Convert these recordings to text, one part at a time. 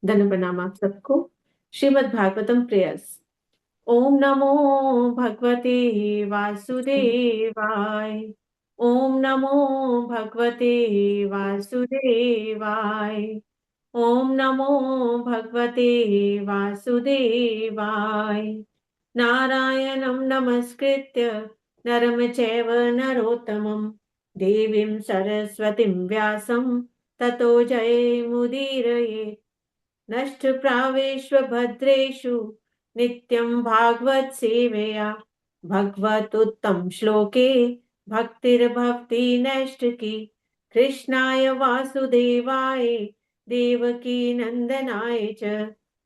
धन्य प्रणाम आप सबको। श्रीमद् भागवतम प्रेयर्स। ओम नमो भगवते वासुदेवाय। ओम नमो भगवते वासुदेवाय। ओम नमो भगवते वासुदेवाय। नारायणं नमस्कृत्य नरं चैव नरोत्तमं देवीं सरस्वतीं व्यासं ततो जयमुदीरयेत्। नष्टप्रावेष्वभद्रेषु नित्यं भागवत सेवया भगवतुत्तम श्लोके भक्तिर्भक्ति नष्ट की। कृष्णाय वासुदेवाय देवकी नंदनाय च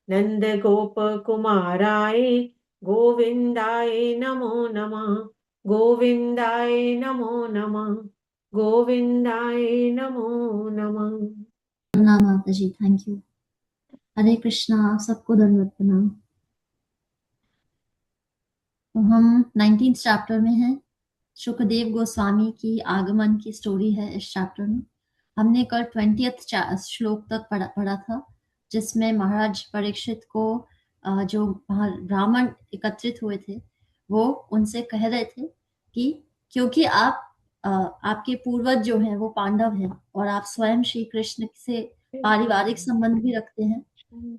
नंद गोप कुमाराय गोविंदाय नमो नमः। गोविंदाय नमो नमः। गोविंदाय नमो नमः। प्रणाम माता जी, थैंक यू। हरे कृष्णा, आप सबको दंडवत प्रणाम। तो हम 19th चैप्टर में हैं। शुकदेव गोस्वामी की आगमन की स्टोरी है इस चैप्टर में। हमने कल 20th श्लोक तक पढ़ा था, जिसमें महाराज परीक्षित को जो ब्राह्मण एकत्रित हुए थे वो उनसे कह रहे थे कि क्योंकि आपके पूर्वज जो हैं वो पांडव हैं और आप स्वयं श्री कृष्ण से पारिवारिक संबंध भी रखते हैं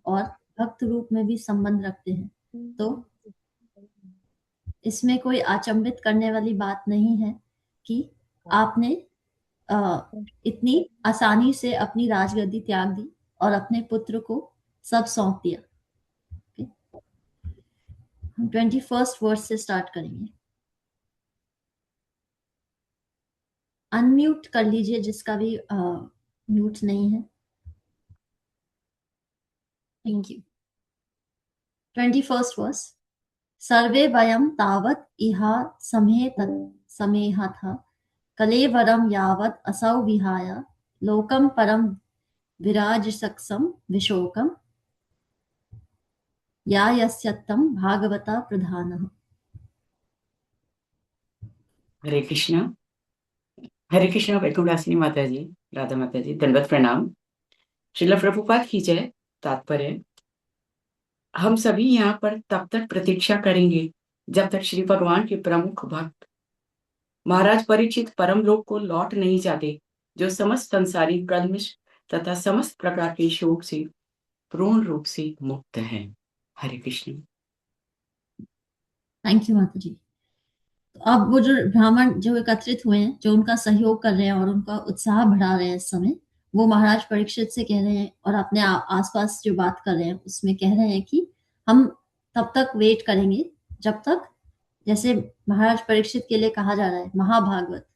और भक्त रूप में भी संबंध रखते हैं, तो इसमें कोई अचंभित करने वाली बात नहीं है कि आपने इतनी आसानी से अपनी राजगद्दी त्याग दी और अपने पुत्र को सब सौंप दिया। हम 21st वर्स से स्टार्ट करेंगे। अनम्यूट कर लीजिए जिसका भी म्यूट नहीं है। Thank you. 21st verse. सर्वे वयं तावत् इहा समेहा था कलेवरं यावत् असौ विहाय लोकं परं विराजसक्सं विशोकं या यस्यत्तं भागवता प्रधानः। हरे कृष्णा। हरे कृष्णा वैकुंठवासिनी माता जी, राधा माता जी, दंडवत प्रणाम। श्रील प्रभुपाद की जय। तात्पर्य, हम सभी यहाँ पर तब तक प्रतीक्षा करेंगे जब तक श्री भगवान के प्रमुख भक्त महाराज परीक्षित परम लोक को लौट नहीं जाते, जो समस्त संसारी कल्मश तथा समस्त प्रकार के शोक से पूर्ण रूप से मुक्त हैं। हरे कृष्ण। थैंक यू माता जी। तो अब वो जो ब्राह्मण जो एकत्रित हुए हैं, जो उनका सहयोग कर रहे हैं और उनका उत्साह बढ़ा रहे हैं इस समय, वो महाराज परीक्षित से कह रहे हैं और अपने आसपास जो बात कर रहे हैं उसमें कह रहे हैं कि हम तब तक वेट करेंगे जब तक, जैसे महाराज परीक्षित के लिए कहा जा रहा है महाभागवत,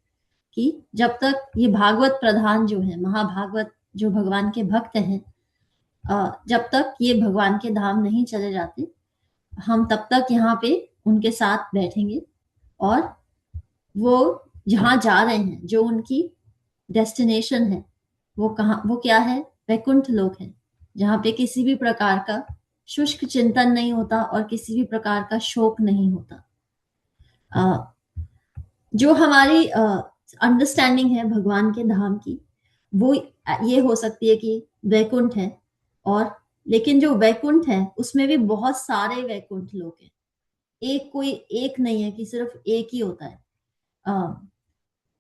कि जब तक ये भागवत प्रधान जो है, महाभागवत जो भगवान के भक्त हैं, जब तक ये भगवान के धाम नहीं चले जाते, हम तब तक यहाँ पे उनके साथ बैठेंगे और वो जहाँ जा रहे हैं, जो उनकी डेस्टिनेशन है, वो कहाँ, वो क्या है? वैकुंठ लोक है, जहाँ पे किसी भी प्रकार का शुष्क चिंतन नहीं होता और किसी भी प्रकार का शोक नहीं होता। जो हमारी अंडरस्टैंडिंग है भगवान के धाम की, वो ये हो सकती है कि वैकुंठ है, और लेकिन जो वैकुंठ है उसमें भी बहुत सारे वैकुंठ लोग हैं। एक कोई एक नहीं है कि सिर्फ एक ही होता है,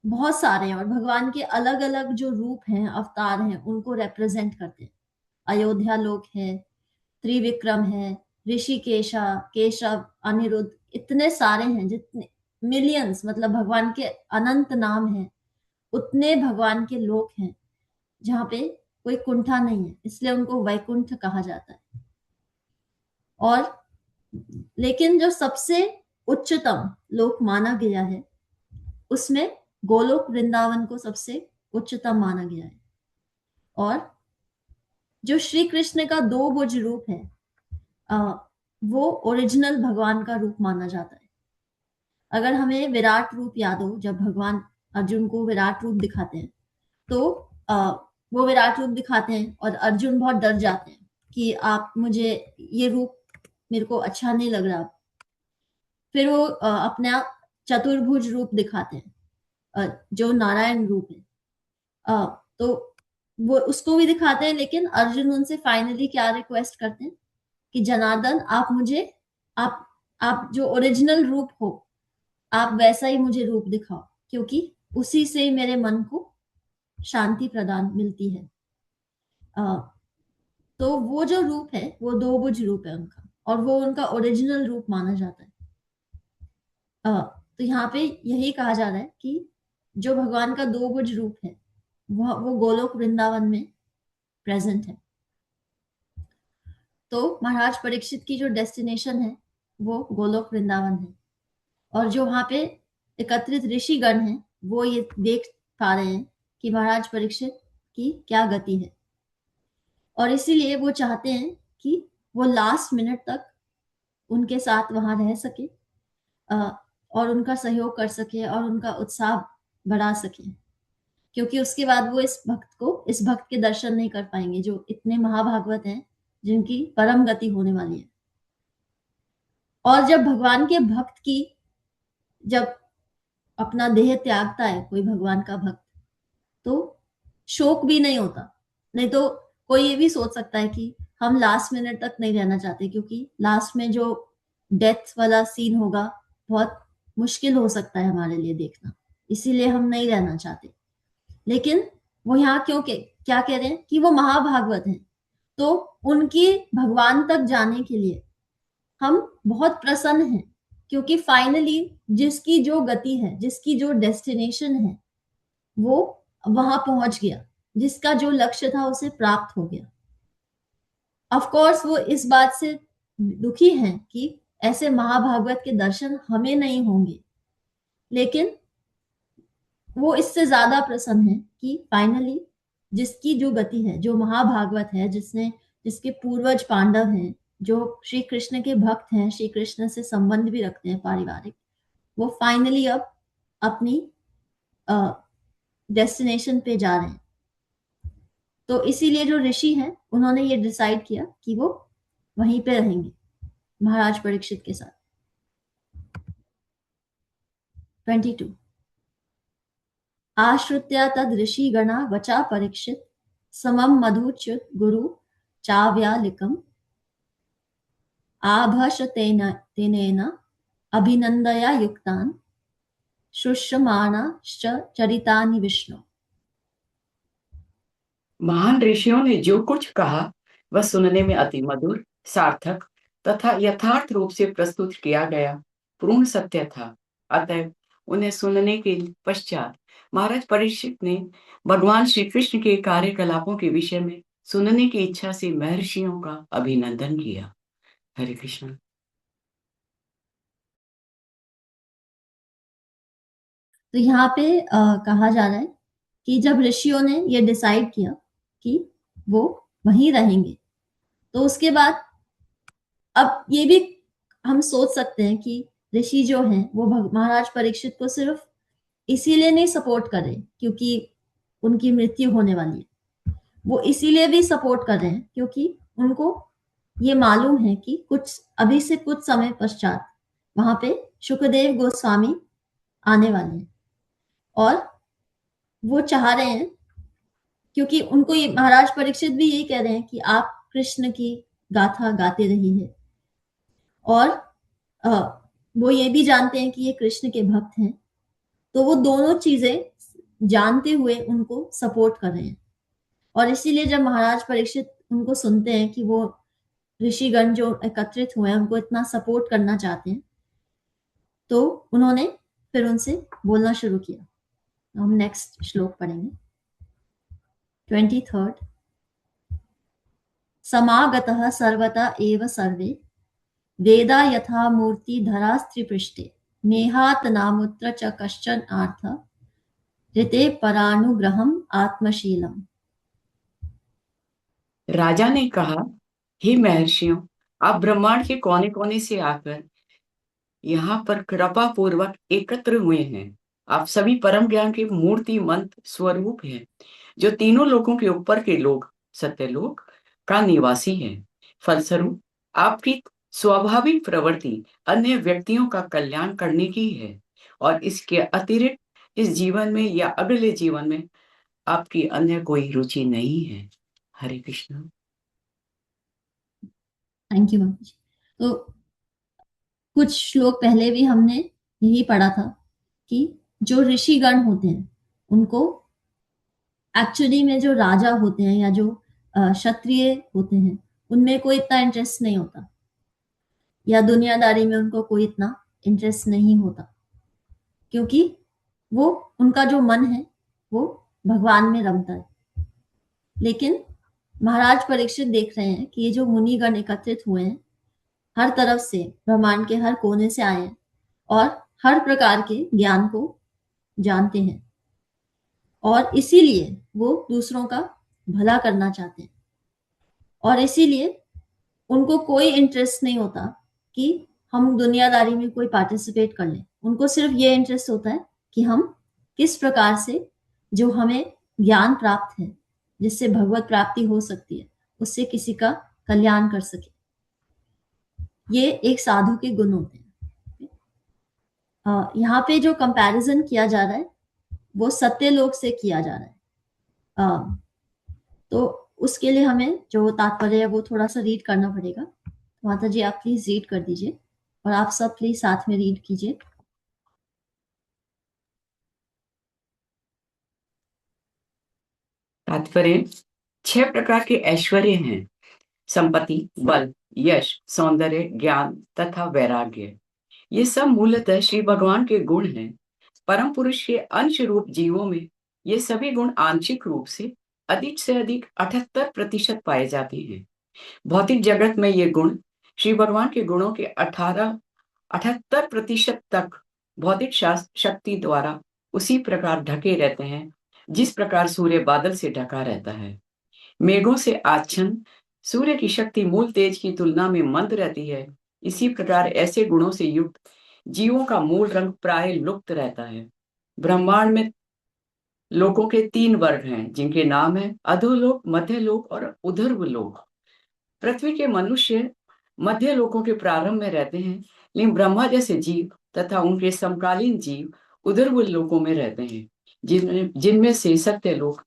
बहुत सारे हैं और भगवान के अलग अलग जो रूप हैं, अवतार हैं, उनको रिप्रेजेंट करते हैं। अयोध्या लोक है, त्रिविक्रम है, ऋषिकेशा, केशव, अनिरुद्ध, इतने सारे हैं, जितने मिलियंस, मतलब भगवान के अनंत नाम हैं, उतने भगवान के लोक हैं जहाँ पे कोई कुंठा नहीं है, इसलिए उनको वैकुंठ कहा जाता है। और लेकिन जो सबसे उच्चतम लोक माना गया है, उसमें गोलोक वृंदावन को सबसे उच्चतम माना गया है। और जो श्री कृष्ण का दो भुज रूप है, वो ओरिजिनल भगवान का रूप माना जाता है। अगर हमें विराट रूप याद हो, जब भगवान अर्जुन को विराट रूप दिखाते हैं, तो वो विराट रूप दिखाते हैं और अर्जुन बहुत डर जाते हैं कि आप मुझे, ये रूप मेरे को अच्छा नहीं लग रहा। फिर वो अपना चतुर्भुज रूप दिखाते हैं, जो नारायण रूप है। तो वो उसको भी दिखाते हैं, लेकिन अर्जुन उनसे फाइनली क्या रिक्वेस्ट करते हैं कि जनार्दन, आप मुझे, आप जो ओरिजिनल रूप हो, आप वैसा ही मुझे रूप दिखाओ, क्योंकि उसी से मेरे मन को शांति प्रदान मिलती है। तो वो जो रूप है वो दो भुज रूप है उनका, और वो उनका ओरिजिनल रूप माना जाता है। तो यहाँ पे यही कहा जा रहा है कि जो भगवान का दो भुज रूप है वो गोलोक वृंदावन में प्रेजेंट है। तो महाराज परीक्षित की जो डेस्टिनेशन है वो गोलोक वृंदावन है, और जो वहां पे एकत्रित ऋषिगण हैं वो ये देख पा रहे हैं कि महाराज परीक्षित की क्या गति है, और इसीलिए वो चाहते हैं कि वो लास्ट मिनट तक उनके साथ वहां रह सके, और उनका सहयोग कर सके और उनका उत्साह बढ़ा सके, क्योंकि उसके बाद वो इस भक्त के दर्शन नहीं कर पाएंगे जो इतने महाभागवत हैं, जिनकी परम गति होने वाली है। और जब भगवान के भक्त की जब अपना देह त्यागता है कोई भगवान का भक्त, तो शोक भी नहीं होता। नहीं तो कोई ये भी सोच सकता है कि हम लास्ट मिनट तक नहीं रहना चाहते, क्योंकि लास्ट में जो डेथ वाला सीन होगा बहुत मुश्किल हो सकता है हमारे लिए देखना, इसीलिए हम नहीं रहना चाहते। लेकिन वो यहाँ क्या कह रहे हैं कि वो महाभागवत हैं, तो उनकी भगवान तक जाने के लिए हम बहुत प्रसन्न हैं, क्योंकि फाइनली जिसकी जो गति है, जिसकी जो डेस्टिनेशन है, वो वहां पहुंच गया, जिसका जो लक्ष्य था उसे प्राप्त हो गया। ऑफ कोर्स वो इस बात से दुखी हैं कि ऐसे महाभागवत के दर्शन हमें नहीं होंगे, लेकिन वो इससे ज्यादा प्रसन्न है कि फाइनली जिसकी जो गति है, जो महाभागवत है, जिसके पूर्वज पांडव हैं, जो श्री कृष्ण के भक्त हैं, श्री कृष्ण से संबंध भी रखते हैं पारिवारिक, वो फाइनली अब अपनी डेस्टिनेशन पे जा रहे हैं। तो इसीलिए जो ऋषि हैं उन्होंने ये डिसाइड किया कि वो वहीं पे रहेंगे महाराज परीक्षित के साथ। 22 आश्रित्य तद ऋषि गणा वचा परीक्षित समम मधुच्युत गुरु चाव्यालिकम आभष तेनेन अभिनंदया युक्तान शुश्रमाणाश्च चरितानि विष्णु। महान ऋषियों ने जो कुछ कहा वह सुनने में अति मधुर, सार्थक तथा यथार्थ रूप से प्रस्तुत किया गया पूर्ण सत्य था। अतः उन्हें सुनने के पश्चात महाराज परीक्षित ने भगवान श्री कृष्ण के कार्यकलापों के विषय में सुनने की इच्छा से महर्षियों का अभिनंदन किया। हरे कृष्ण। तो यहाँ पे कहा जा रहा है कि जब ऋषियों ने ये डिसाइड किया कि वो वहीं रहेंगे, तो उसके बाद अब ये भी हम सोच सकते हैं कि ऋषि जो हैं वो महाराज परीक्षित को सिर्फ इसीलिए नहीं सपोर्ट कर रहे क्योंकि उनकी मृत्यु होने वाली है, वो इसीलिए भी सपोर्ट कर रहे हैं क्योंकि उनको ये मालूम है कि अभी से कुछ समय पश्चात वहां पे शुकदेव गोस्वामी आने वाले हैं, और वो चाह रहे हैं, क्योंकि उनको ये महाराज परीक्षित भी यही कह रहे हैं कि आप कृष्ण की गाथा गाते रहिए, और वो ये भी जानते हैं कि ये कृष्ण के भक्त हैं, तो वो दोनों चीजें जानते हुए उनको सपोर्ट कर रहे हैं। और इसीलिए जब महाराज परीक्षित उनको सुनते हैं कि वो ऋषिगण जो एकत्रित हुए हैं उनको इतना सपोर्ट करना चाहते हैं, तो उन्होंने फिर उनसे बोलना शुरू किया। हम नेक्स्ट श्लोक पढ़ेंगे 23 समागतः सर्वता एव सर्वे वेदा यथा मूर्ति धरास्त्रिपृष्ठे नेहात नामुत्र च कश्चन अर्थ ऋते परानुग्रहम आत्मशीलम। राजा ने कहा, हे महर्षियों, आप ब्रह्मांड के कोने कोने से आकर यहाँ पर कृपा पूर्वक एकत्र हुए हैं। आप सभी परम ज्ञान के मूर्ति मंत्र स्वरूप हैं, जो तीनों लोकों के ऊपर के लोक सत्यलोक का निवासी है। फलस्वरूप आपकी स्वाभाविक प्रवृत्ति अन्य व्यक्तियों का कल्याण करने की है, और इसके अतिरिक्त इस जीवन में या अगले जीवन में आपकी अन्य कोई रुचि नहीं है। हरे कृष्णा। थैंक यू माता जी। तो कुछ श्लोक पहले भी हमने यही पढ़ा था कि जो ऋषिगण होते हैं उनको एक्चुअली में जो राजा होते हैं या जो क्षत्रिय होते हैं उनमें कोई इतना इंटरेस्ट नहीं होता, या दुनियादारी में उनको कोई इतना इंटरेस्ट नहीं होता, क्योंकि वो उनका जो मन है वो भगवान में रमता है। लेकिन महाराज परीक्षित देख रहे हैं कि ये जो मुनिगण एकत्रित हुए हैं, हर तरफ से ब्रह्मांड के हर कोने से आए हैं और हर प्रकार के ज्ञान को जानते हैं, और इसीलिए वो दूसरों का भला करना चाहते हैं, और इसीलिए उनको कोई इंटरेस्ट नहीं होता कि हम दुनियादारी में कोई पार्टिसिपेट कर लें। उनको सिर्फ ये इंटरेस्ट होता है कि हम किस प्रकार से जो हमें ज्ञान प्राप्त है, जिससे भगवत प्राप्ति हो सकती है, उससे किसी का कल्याण कर सके। ये एक साधु के गुण होते हैं। यहाँ पे जो कंपैरिजन किया जा रहा है वो सत्यलोक से किया जा रहा है। तो उसके लिए हमें जो तात्पर्य है वो थोड़ा सा रीड करना पड़ेगा। माता जी आप प्लीज रीड कर दीजिए, और आप सब प्लीज साथ में रीड कीजिए। तात्पर्य। 6 प्रकार के ऐश्वर्य हैं: संपत्ति, बल, यश, सौंदर्य, ज्ञान तथा वैराग्य। ये सब मूलतः श्री भगवान के गुण हैं। परम पुरुष के अंश रूप जीवों में ये सभी गुण आंशिक रूप से अधिक 78% पाए जाते हैं। भौतिक जगत में ये गुण श्री भगवान के गुणों के 78% तक भौतिक शक्ति द्वारा उसी प्रकार ढके रहते हैं जिस प्रकार सूर्य बादल से ढका रहता है। मेघों से आच्छन्न सूर्य की शक्ति मूल तेज की तुलना में मंद रहती है। इसी प्रकार ऐसे गुणों से युक्त जीवों का मूल रंग प्राय लुप्त रहता है। ब्रह्मांड में लोकों के 3 वर्ग हैं, जिनके नाम है अधोलोक, मध्यलोक और उधर्व लोक। पृथ्वी के मनुष्य मध्य लोकों के प्रारंभ में रहते हैं, लेकिन ब्रह्मा जैसे जीव तथा उनके समकालीन जीव उधर्व लोकों में रहते हैं, जिनमें से सत्यलोक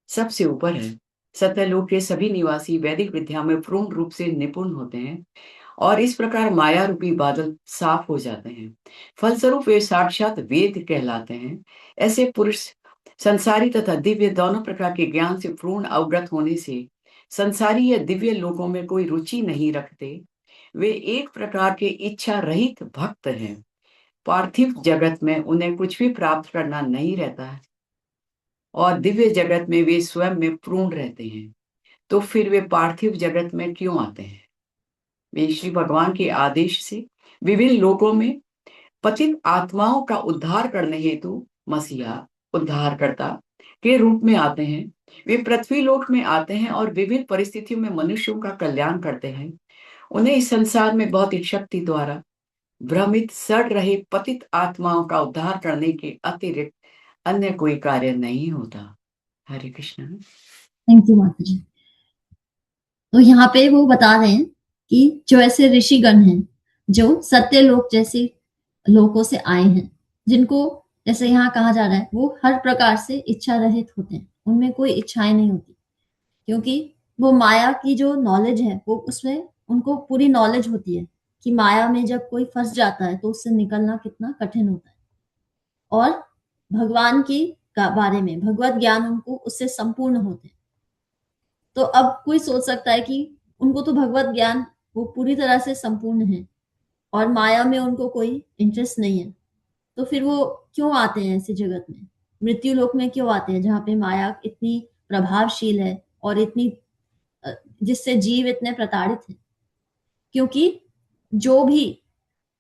सबसे ऊपर है। सत्यलोक के सभी निवासी वैदिक विद्या में पूर्ण रूप से निपुण होते हैं और इस प्रकार माया रूपी बादल साफ हो जाते हैं। फलस्वरूप वे साक्षात वेद कहलाते हैं। ऐसे पुरुष संसारी तथा दिव्य दोनों प्रकार के ज्ञान से पूर्ण अवगत होने से संसारी या दिव्य लोकों में कोई रुचि नहीं रखते। वे एक प्रकार के इच्छा रहित भक्त हैं। पार्थिव जगत में उन्हें कुछ भी प्राप्त करना नहीं रहता है और दिव्य जगत में वे स्वयं में पूर्ण रहते हैं। तो फिर वे पार्थिव जगत में क्यों आते हैं? वे श्री भगवान के आदेश से विभिन्न लोकों में पतित आत्माओं का उद्धार करने हेतु मसीहा उद्धारकर्ता के रूप में आते हैं। वे पृथ्वी लोक में आते हैं और विभिन्न परिस्थितियों में मनुष्यों का कल्याण करते हैं। उन्हें इस संसार में भौतिक शक्ति द्वारा भ्रमित सड़ रहे पतित आत्माओं का उद्धार करने के अतिरिक्त अन्य कोई कार्य नहीं होता। हरे कृष्ण। थैंक यू माता जी। तो यहाँ पे वो बता रहे हैं कि जो ऐसे ऋषिगण हैं जो सत्यलोक जैसे लोकों से आए हैं, जिनको जैसे यहाँ कहा जा रहा है वो हर प्रकार से इच्छा रहित होते हैं, उनमें कोई इच्छाएं नहीं होती, क्योंकि वो माया की जो नॉलेज है वो उसमें उनको पूरी नॉलेज होती है कि माया में जब कोई फंस जाता है तो उससे निकलना कितना कठिन होता है। और भगवान की बारे में भगवत ज्ञान उनको उससे संपूर्ण होते हैं। तो अब कोई सोच सकता है कि उनको तो भगवत ज्ञान वो पूरी तरह से संपूर्ण है और माया में उनको कोई इंटरेस्ट नहीं है, तो फिर वो क्यों आते हैं ऐसी जगत में, मृत्यु लोक में क्यों आते हैं जहाँ पे माया इतनी प्रभावशील है और इतनी जिससे जीव इतने प्रताड़ित हैं। क्योंकि जो भी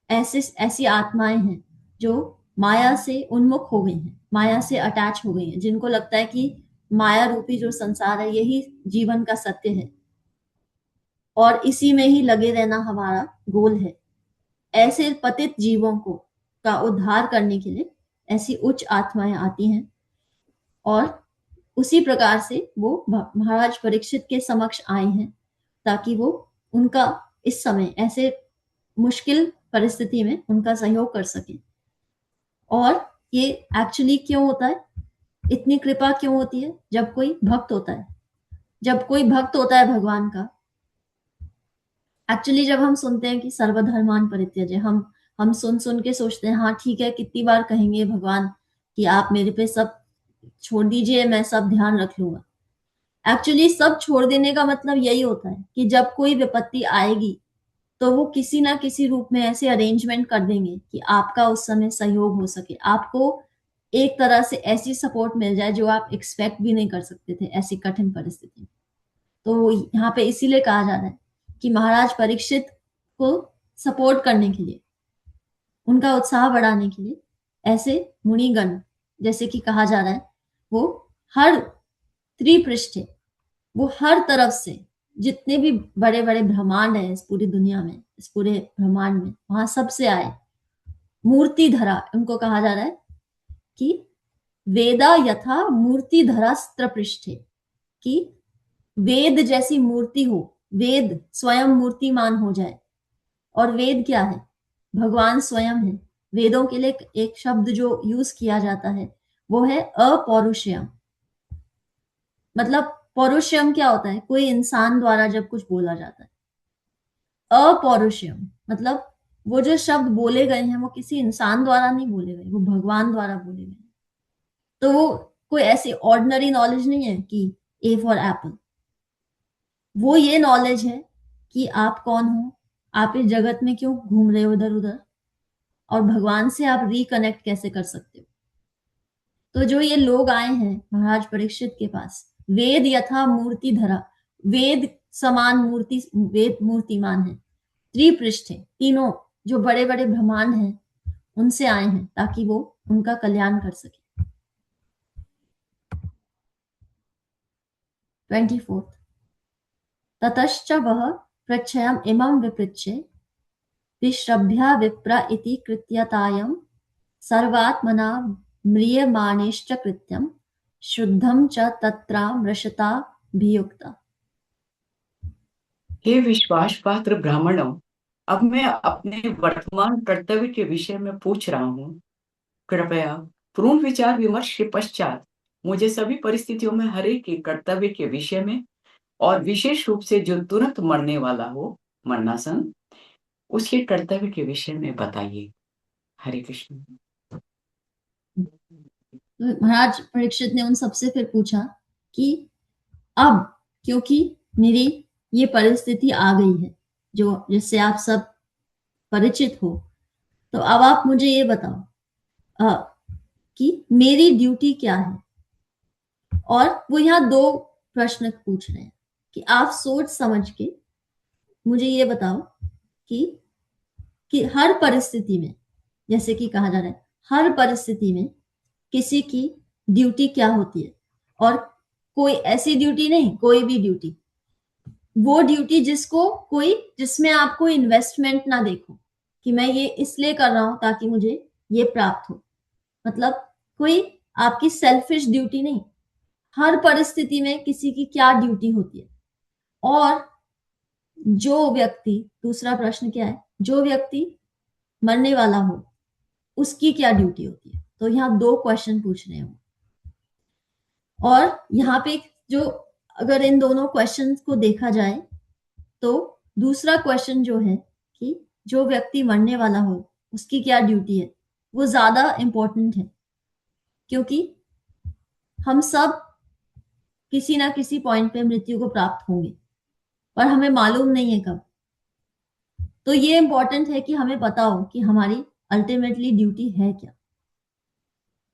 ऐसी आत्माएं हैं जो माया से उन्मुख हो गई हैं, माया से अटैच हो गई हैं, जिनको लगता है कि माया रूपी जो संसार है यही जीवन का सत्य है और इसी में ही लगे रहना हमारा गोल है। ऐसे पतित जीवों को का उद्धार करने के लिए ऐसी उच्च आत्माएं आती हैं और उसी प्रकार से वो महाराज परीक्षित के समक्ष आए हैं ताकि वो उनका इस समय ऐसे मुश्किल परिस्थिति में उनका सहयोग कर सके। और ये एक्चुअली क्यों होता है? इतनी कृपा क्यों होती है? जब कोई भक्त होता है, जब कोई भक्त होता है भगवान का। एक्चुअली जब हम सुनते हैं कि सर्वधर्मान परित्यज्य, हम सुन सुन के सोचते हैं हाँ ठीक है, कितनी बार कहेंगे भगवान कि आप मेरे पे सब छोड़ दीजिए, मैं सब ध्यान रख लूंगा। एक्चुअली सब छोड़ देने का मतलब यही होता है कि जब कोई विपत्ति आएगी तो वो किसी ना किसी रूप में ऐसे अरेंजमेंट कर देंगे कि आपका उस समय सहयोग हो सके, आपको एक तरह से ऐसी सपोर्ट मिल जाए जो आप एक्सपेक्ट भी नहीं कर सकते थे ऐसी कठिन परिस्थिति में। तो यहाँ पे इसीलिए कहा जा रहा है कि महाराज परीक्षित को सपोर्ट करने के लिए, उनका उत्साह बढ़ाने के लिए ऐसे मुनिगण, जैसे कि कहा जा रहा है, वो हर त्रिपृष्ठ, वो हर तरफ से जितने भी बड़े बड़े ब्रह्मांड है इस पूरी दुनिया में, इस पूरे ब्रह्मांड में, वहां सबसे आए। मूर्ति धरा उनको कहा जा रहा है कि वेदा यथा मूर्ति धरास्त्र पृष्ठे, कि वेद जैसी मूर्ति हो, वेद स्वयं मूर्तिमान हो जाए। और वेद क्या है? भगवान स्वयं है। वेदों के लिए एक शब्द जो यूज किया जाता है वो है अपौरुषेयम। मतलब पौरुषेयम क्या होता है? कोई इंसान द्वारा जब कुछ बोला जाता है। अपौरुषेयम मतलब वो जो शब्द बोले गए हैं वो किसी इंसान द्वारा नहीं बोले गए, वो भगवान द्वारा बोले गए। तो वो कोई ऐसी ऑर्डिनरी नॉलेज नहीं है कि ए फॉर एप्पल। वो ये नॉलेज है कि आप कौन हो, आप इस जगत में क्यों घूम रहे हो इधर उधर, और भगवान से आप रिकनेक्ट कैसे कर सकते हो। तो जो ये लोग आए हैं महाराज परीक्षित के पास, वेद यथा मूर्ति धरा, वेद समान मूर्ति, वेद मूर्तिमान है, त्रिपृष्ठ है, तीनों जो बड़े बड़े ब्रह्मांड हैं उनसे आए हैं ताकि वो उनका कल्याण कर सके। 24 ततश्च वह पृच्छयम् इमं विपृच्छे विश्रभ्य विप्र इति कृत्यतायं सर्वात्मना म्रियमाणेश्च कृत्यं शुद्धं च तत्रामृषताभियुक्ता। हे विश्वास पात्र ब्राह्मणों, अब मैं अपने वर्तमान कर्तव्य के विषय में पूछ रहा हूँ। कृपया पूर्ण विचार विमर्श के पश्चात मुझे सभी परिस्थितियों में हर एक के कर्तव्य के विषय में, और विशेष रूप से जो तुरंत मरने वाला हो, मरणासन, उसके कर्तव्य के विषय में बताइए। हरे कृष्ण। तो महाराज परीक्षित ने उन सबसे फिर पूछा कि अब क्योंकि मेरी ये परिस्थिति आ गई है जो जिससे आप सब परिचित हो, तो अब आप मुझे ये बताओ कि मेरी ड्यूटी क्या है। और वो यहाँ दो प्रश्न पूछ रहे हैं कि आप सोच समझ के मुझे ये बताओ कि हर परिस्थिति में, जैसे कि कहा जा रहा है, हर परिस्थिति में किसी की ड्यूटी क्या होती है। और कोई ऐसी ड्यूटी नहीं, कोई भी ड्यूटी, वो ड्यूटी जिसमें आपको इन्वेस्टमेंट ना देखो कि मैं ये इसलिए कर रहा हूं ताकि मुझे ये प्राप्त हो। मतलब कोई आपकी सेल्फिश ड्यूटी नहीं। हर परिस्थिति में किसी की क्या ड्यूटी होती है। और जो व्यक्ति, दूसरा प्रश्न क्या है, जो व्यक्ति मरने वाला हो उसकी क्या ड्यूटी होती है। तो यहाँ दो क्वेश्चन पूछ रहे हैं। और यहाँ पे जो, अगर इन दोनों क्वेश्चंस को देखा जाए तो दूसरा क्वेश्चन जो है कि जो व्यक्ति मरने वाला हो उसकी क्या ड्यूटी है, वो ज्यादा इंपॉर्टेंट है। क्योंकि हम सब किसी ना किसी पॉइंट पे मृत्यु को प्राप्त होंगे और हमें मालूम नहीं है कब। तो ये इंपॉर्टेंट है कि हमें पता हो कि हमारी अल्टीमेटली ड्यूटी है क्या।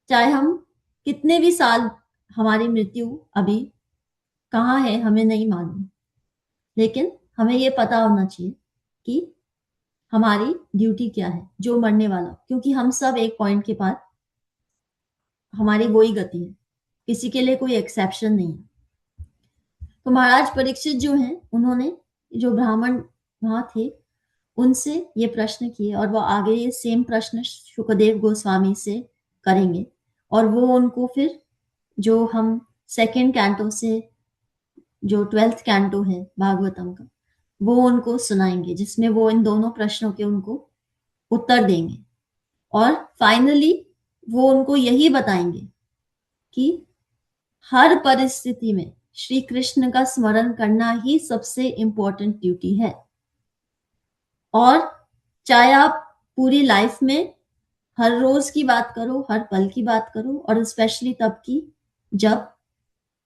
चाहे हम कितने भी साल, हमारी मृत्यु अभी कहाँ है हमें नहीं मालूम, लेकिन हमें ये पता होना चाहिए कि हमारी ड्यूटी क्या है जो मरने वाला। क्योंकि हम सब एक पॉइंट के बाद, हमारी वही गति है, किसी के लिए कोई एक्सेप्शन नहीं है। तो महाराज परीक्षित जो हैं, उन्होंने जो ब्राह्मण वहां थे उनसे ये प्रश्न किए, और वो आगे ये सेम प्रश्न शुकदेव गोस्वामी से करेंगे। और वो उनको फिर जो हम सेकंड कैंटो से, जो 12th कैंटो है भागवतम का, वो उनको सुनाएंगे, जिसमें वो इन दोनों प्रश्नों के उनको उत्तर देंगे। और फाइनली वो उनको यही बताएंगे कि हर परिस्थिति में श्री कृष्ण का स्मरण करना ही सबसे इंपॉर्टेंट ड्यूटी है। और चाहे आप पूरी लाइफ में हर रोज की बात करो, हर पल की बात करो, और स्पेशली तब की जब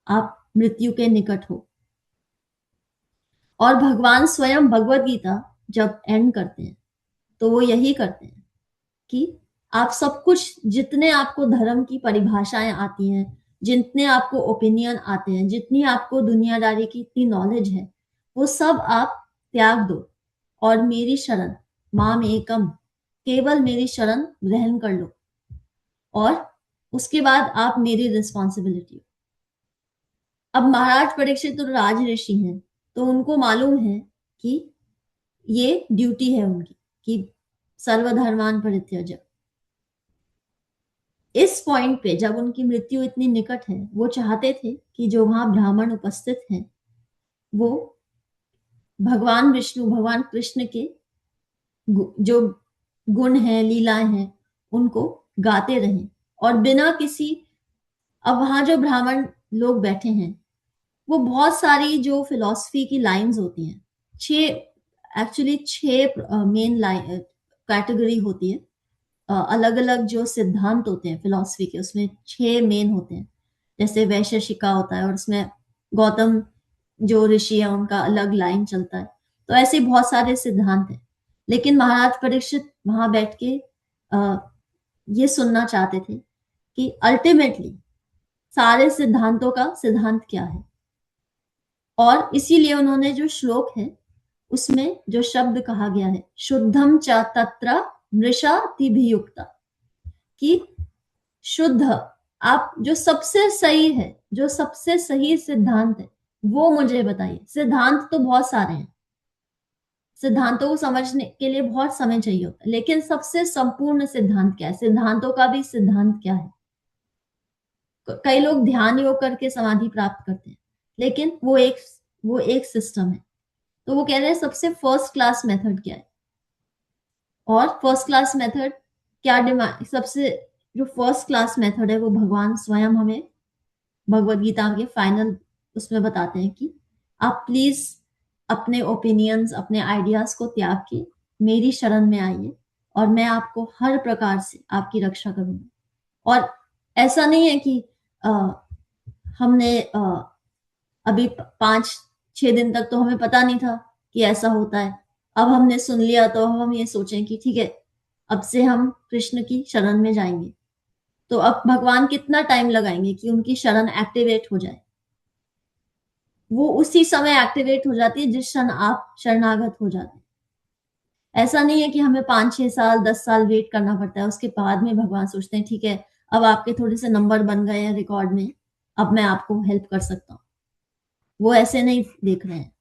आप मृत्यु के निकट हो। और भगवान स्वयं भगवत गीता जब एंड करते हैं तो वो यही करते हैं कि आप सब कुछ, जितने आपको धर्म की परिभाषाएं आती हैं, जितने आपको ओपिनियन आते हैं, जितनी आपको दुनियादारी की इतनी नॉलेज है, वो सब आप त्याग दो और मेरी शरण, माम एकम, केवल मेरी शरण ग्रहण कर लो, और उसके बाद आप मेरी रिस्पॉन्सिबिलिटी। अब महाराज परीक्षित तो राज ऋषि हैं, तो उनको मालूम है कि ये ड्यूटी है उनकी कि सर्वधर्मान परित्यज्य। इस पॉइंट पे जब उनकी मृत्यु इतनी निकट है, वो चाहते थे कि जो वहां ब्राह्मण उपस्थित हैं वो भगवान विष्णु, भगवान कृष्ण के जो गुण हैं, लीलाएं हैं, उनको गाते रहें, और बिना किसी, अब वहां जो ब्राह्मण लोग बैठे हैं वो बहुत सारी जो फिलॉसफी की लाइंस होती हैं, छह मेन लाइन कैटेगरी होती है, अलग अलग जो सिद्धांत होते हैं फिलॉसफी के, उसमें 6 मेन होते हैं। जैसे वैशेषिका होता है और उसमें गौतम जो ऋषि है उनका अलग लाइन चलता है। तो ऐसे बहुत सारे सिद्धांत हैं, लेकिन महाराज परीक्षित वहां बैठ के ये सुनना चाहते थे कि अल्टीमेटली सारे सिद्धांतों का सिद्धांत क्या है। और इसीलिए उन्होंने जो श्लोक है उसमें जो शब्द कहा गया है, शुद्धम च तत्र मृषातिभियुक्ता, कि शुद्ध, आप जो सबसे सही है, जो सबसे सही सिद्धांत है वो मुझे बताइए। सिद्धांत तो बहुत सारे हैं, सिद्धांतों को समझने के लिए बहुत समय चाहिए होता है, लेकिन सबसे संपूर्ण सिद्धांत क्या है, सिद्धांतों का भी सिद्धांत क्या है। कई लोग ध्यान योग करके समाधि प्राप्त करते हैं, लेकिन वो एक सिस्टम है। तो वो कह रहे हैं सबसे फर्स्ट क्लास मेथड क्या है, और फर्स्ट क्लास मेथड क्या डिमांड, सबसे जो फर्स्ट क्लास मेथड है वो भगवान स्वयं हमें भगवत गीता के फाइनल उसमें बताते हैं कि आप प्लीज अपने ओपिनियंस, अपने आइडियाज को त्याग के मेरी शरण में आइए, और मैं आपको हर प्रकार से आपकी रक्षा करूंगी। और ऐसा नहीं है कि हमने अभी 5-6 दिन तक तो हमें पता नहीं था कि ऐसा होता है, अब हमने सुन लिया तो हम ये सोचें कि ठीक है अब से हम कृष्ण की शरण में जाएंगे। तो अब भगवान कितना टाइम लगाएंगे कि उनकी शरण एक्टिवेट हो जाए। वो उसी समय एक्टिवेट हो जाती है जिस क्षण आप शरणागत हो जाते हैं। ऐसा नहीं है कि हमें 5-6 साल 10 साल वेट करना पड़ता है, उसके बाद में भगवान सोचते हैं ठीक है अब आपके थोड़े से नंबर बन गए हैं रिकॉर्ड में, अब मैं आपको हेल्प कर सकता हूँ। वो ऐसे नहीं देख रहे हैं,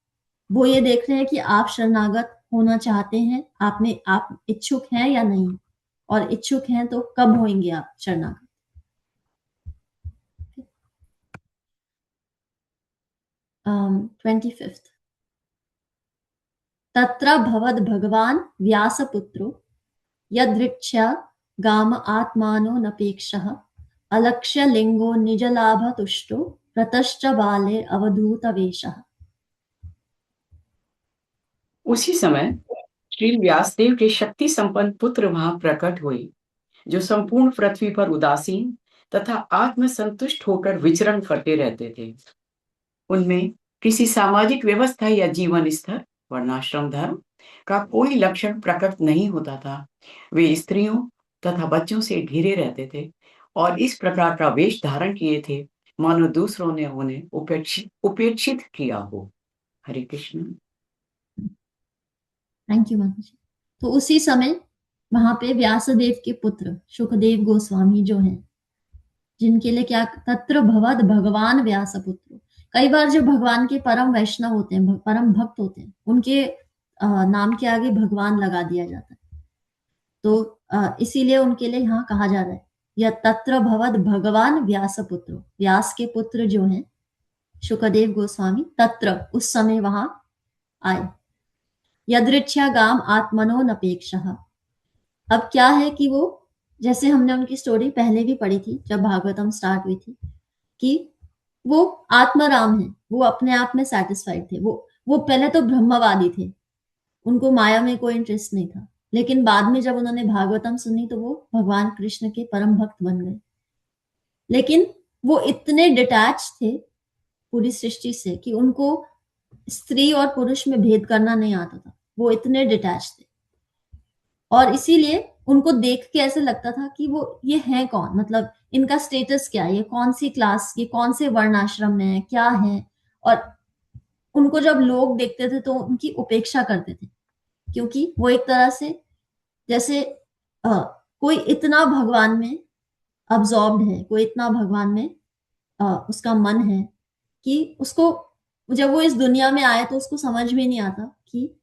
वो ये देख रहे हैं कि आप शरणागत होना चाहते हैं, आप इच्छुक हैं या नहीं, और इच्छुक हैं तो कब होंगे आप शरणागत। 25th, तत्र भवद भगवान व्यासपुत्रो यदृच्छा गाम आत्मानो नपेक्षः अलक्ष्य लिंगो निजलाभ तुष्टो प्रतश्च बाले अवधूत वेशः। उसी समय श्री व्यासदेव के शक्ति संपन्न पुत्र वहां प्रकट हुए, जो संपूर्ण पृथ्वी पर उदासीन तथा आत्मसंतुष्ट होकर विचरण करते रहते थे। उनमें किसी सामाजिक व्यवस्था या जीवन स्तर, वर्णाश्रम धर्म का कोई लक्षण प्रकट नहीं होता था। वे स्त्रियों तथा बच्चों से घिरे रहते थे और इस प्रकार का वेश धारण किए थे मानो दूसरों ने उन्हें उपेक्षित किया हो। हरे कृष्ण। थैंक यू माता जी। तो उसी समय वहां पे व्यासदेव के पुत्र सुखदेव गोस्वामी जो हैं, जिनके लिए क्या, तत्र भवद भगवान व्यासपुत्र। कई बार जो भगवान के परम वैष्णव होते हैं, परम भक्त होते हैं, उनके नाम के आगे भगवान लगा दिया जाता है। तो इसीलिए उनके लिए यहाँ कहा जा रहा है या तत्र भवद भगवान व्यासपुत्र, व्यास के पुत्र जो हैं सुखदेव गोस्वामी, तत्र उस समय वहां आए। यदृच्छा गाम आत्मनो नपेक्षः। अब क्या है कि वो जैसे हमने उनकी स्टोरी पहले भी पढ़ी थी जब भागवतम स्टार्ट हुई थी, कि वो आत्माराम है, वो अपने आप में सेटिस्फाइड थे। वो पहले तो ब्रह्मवादी थे, उनको माया में कोई इंटरेस्ट नहीं था, लेकिन बाद में जब उन्होंने भागवतम सुनी तो वो भगवान कृष्ण के परम भक्त बन गए। लेकिन वो इतने डिटैच थे पूरी सृष्टि से कि उनको स्त्री और पुरुष में भेद करना नहीं आता था, वो इतने डिटैच थे। और इसीलिए उनको देख के ऐसे लगता था कि वो ये है कौन, मतलब इनका स्टेटस क्या है, ये कौन सी क्लास, ये कौन से वर्ण आश्रम में है, क्या है। और उनको जब लोग देखते थे तो उनकी उपेक्षा करते थे, क्योंकि वो एक तरह से जैसे कोई इतना भगवान में अब्सॉर्ब्ड है, कोई इतना भगवान में उसका मन है कि उसको, जब वो इस दुनिया में आए तो उसको समझ में नहीं आता कि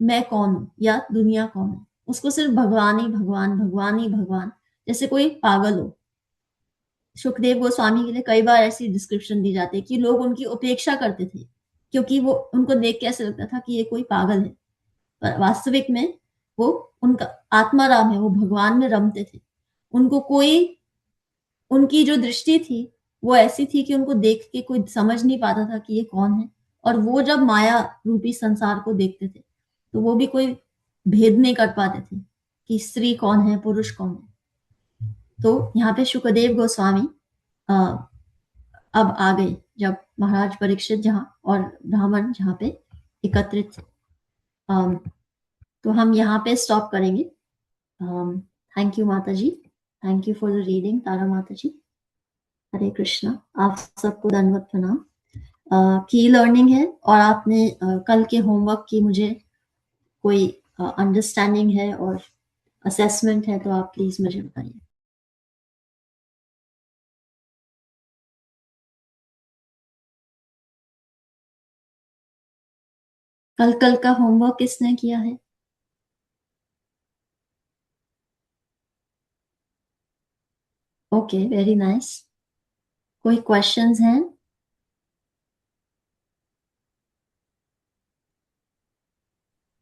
मैं कौन हूं या दुनिया कौन है। उसको सिर्फ भगवान ही भगवान, भगवान ही भगवान, जैसे कोई पागल हो। सुखदेव गोस्वामी के लिए कई बार ऐसी डिस्क्रिप्शन दी जाती है कि लोग उनकी उपेक्षा करते थे, क्योंकि वो उनको देख के ऐसे लगता था कि ये कोई पागल है। पर वास्तविक में वो उनका आत्माराम है, वो भगवान में रमते थे। उनको कोई, उनकी जो दृष्टि थी वो ऐसी थी कि उनको देख के कोई समझ नहीं पाता था कि ये कौन है। और वो जब माया रूपी संसार को देखते थे तो वो भी कोई भेद नहीं कर पाते थे कि स्त्री कौन है, पुरुष कौन है। तो यहाँ पे शुकदेव गोस्वामी अ, अब आ गए, जब महाराज परीक्षित जहाँ और ब्राह्मण जहाँ पे एकत्रित थे। अम, तो हम यहाँ पे स्टॉप करेंगे। थैंक यू माता जी, thank you for the reading Tara Mata जी। हरे कृष्णा, आप सबको दंडवत प्रणाम। की लर्निंग है और आपने कल के होमवर्क की मुझे कोई अंडरस्टैंडिंग है और असेसमेंट है तो आप प्लीज मुझे बताइए। कल कल का होमवर्क किसने किया है? Okay, very nice. कोई क्वेश्चंस हैं?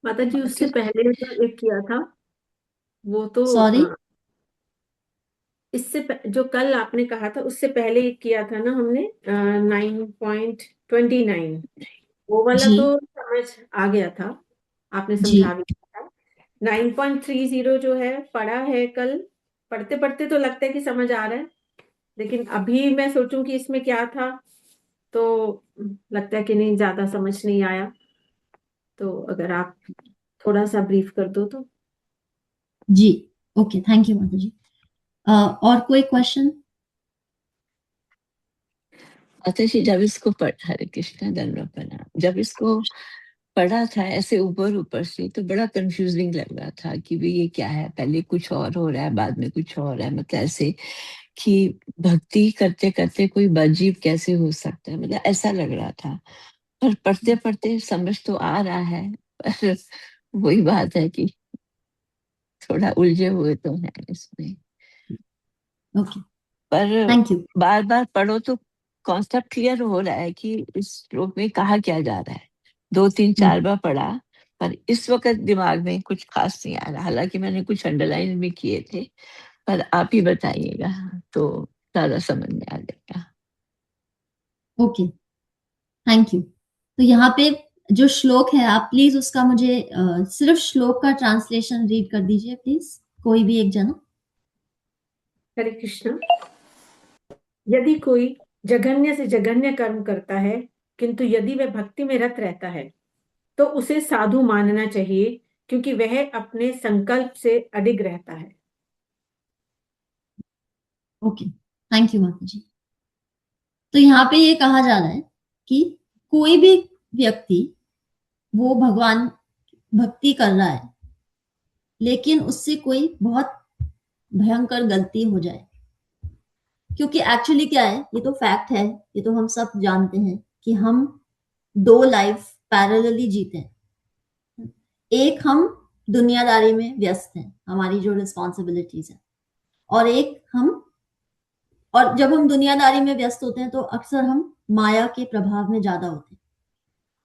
माता जी उससे पहले जो एक किया था वो तो सॉरी, जो कल आपने कहा था उससे पहले एक किया था ना हमने 9.29, वो वाला जी तो समझ आ गया था, आपने जी। समझा भी दिया था। 9.30 जो है पढ़ा है कल, पढ़ते पढ़ते तो लगता है कि समझ आ रहा है, लेकिन अभी मैं सोचूं कि इसमें क्या था तो लगता है कि नहीं, ज्यादा समझ नहीं आया। तो अगर आप थोड़ा सा ब्रीफ कर दो तो। जी ओके, थैंक यू माता जी। और कोई क्वेश्चन? अतः जब इसको पढ़ हरे कृष्णा दंडवत प्रणाम, जब इसको पढ़ा था ऐसे ऊपर ऊपर से तो बड़ा कंफ्यूजिंग लग रहा था कि भाई ये क्या है, पहले कुछ और हो रहा है बाद में कुछ और है, मतलब ऐसे कि भक्ति करते करते कोई अजीब कैसे हो सकता है, मतलब ऐसा लग रहा था। पर पढ़ते पढ़ते समझ तो आ रहा है, पर वही बात है कि थोड़ा उलझे हुए तो हैं इसमें। ओके, पर थैंक यू। बार बार पढ़ो तो कॉन्सेप्ट क्लियर हो रहा है कि इस श्लोक में कहा क्या जा रहा है। 2 3 4 बार पढ़ा पर इस वक्त दिमाग में कुछ खास नहीं आ रहा, हालांकि मैंने कुछ अंडरलाइन भी किए थे, पर आप ही बताइएगा तो ज्यादा समझ में आ जाएगा। Okay, thank you. तो यहाँ पे जो श्लोक है आप प्लीज उसका मुझे सिर्फ श्लोक का ट्रांसलेशन रीड कर दीजिए प्लीज, कोई भी एक जना। हरे कृष्ण। यदि कोई जघन्य से जघन्य कर्म करता है किंतु यदि वह भक्ति में रत रहता है तो उसे साधु मानना चाहिए, क्योंकि वह अपने संकल्प से अडिग रहता है। ओके, थैंक यू माता जी। तो यहाँ पे ये कहा जा रहा है कि कोई भी व्यक्ति वो भगवान भक्ति कर रहा है, लेकिन उससे कोई बहुत भयंकर गलती हो जाए, क्योंकि एक्चुअली क्या है, ये तो फैक्ट है, ये तो हम सब जानते हैं कि हम दो लाइफ पैरेलली जीते हैं। एक हम दुनियादारी में व्यस्त हैं, हमारी जो रिस्पॉन्सिबिलिटीज है, और एक हम, और जब हम दुनियादारी में व्यस्त होते हैं तो अक्सर हम माया के प्रभाव में ज्यादा होते हैं,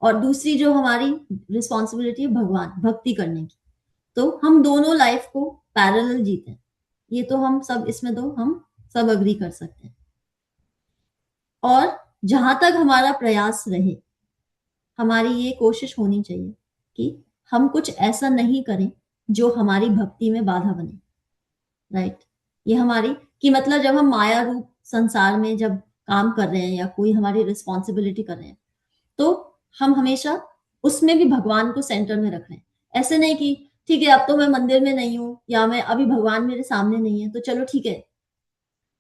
और दूसरी जो हमारी रिस्पॉन्सिबिलिटी है भगवान भक्ति करने की। तो हम दोनों लाइफ को पैरेलल जीते हैं। ये तो हम सब इसमें तो हम सब अग्री कर सकते हैं। और जहां तक हमारा प्रयास रहे, हमारी ये कोशिश होनी चाहिए कि हम कुछ ऐसा नहीं करें जो हमारी भक्ति में बाधा बने। राइट, ये हमारी कि मतलब जब हम माया रूप संसार में जब काम कर रहे हैं या कोई हमारी रिस्पॉन्सिबिलिटी कर रहे हैं, तो हम हमेशा उसमें भी भगवान को सेंटर में रख रहे हैं। ऐसे नहीं कि ठीक है अब तो मैं मंदिर में नहीं हूं या मैं अभी भगवान मेरे सामने नहीं है, तो चलो ठीक है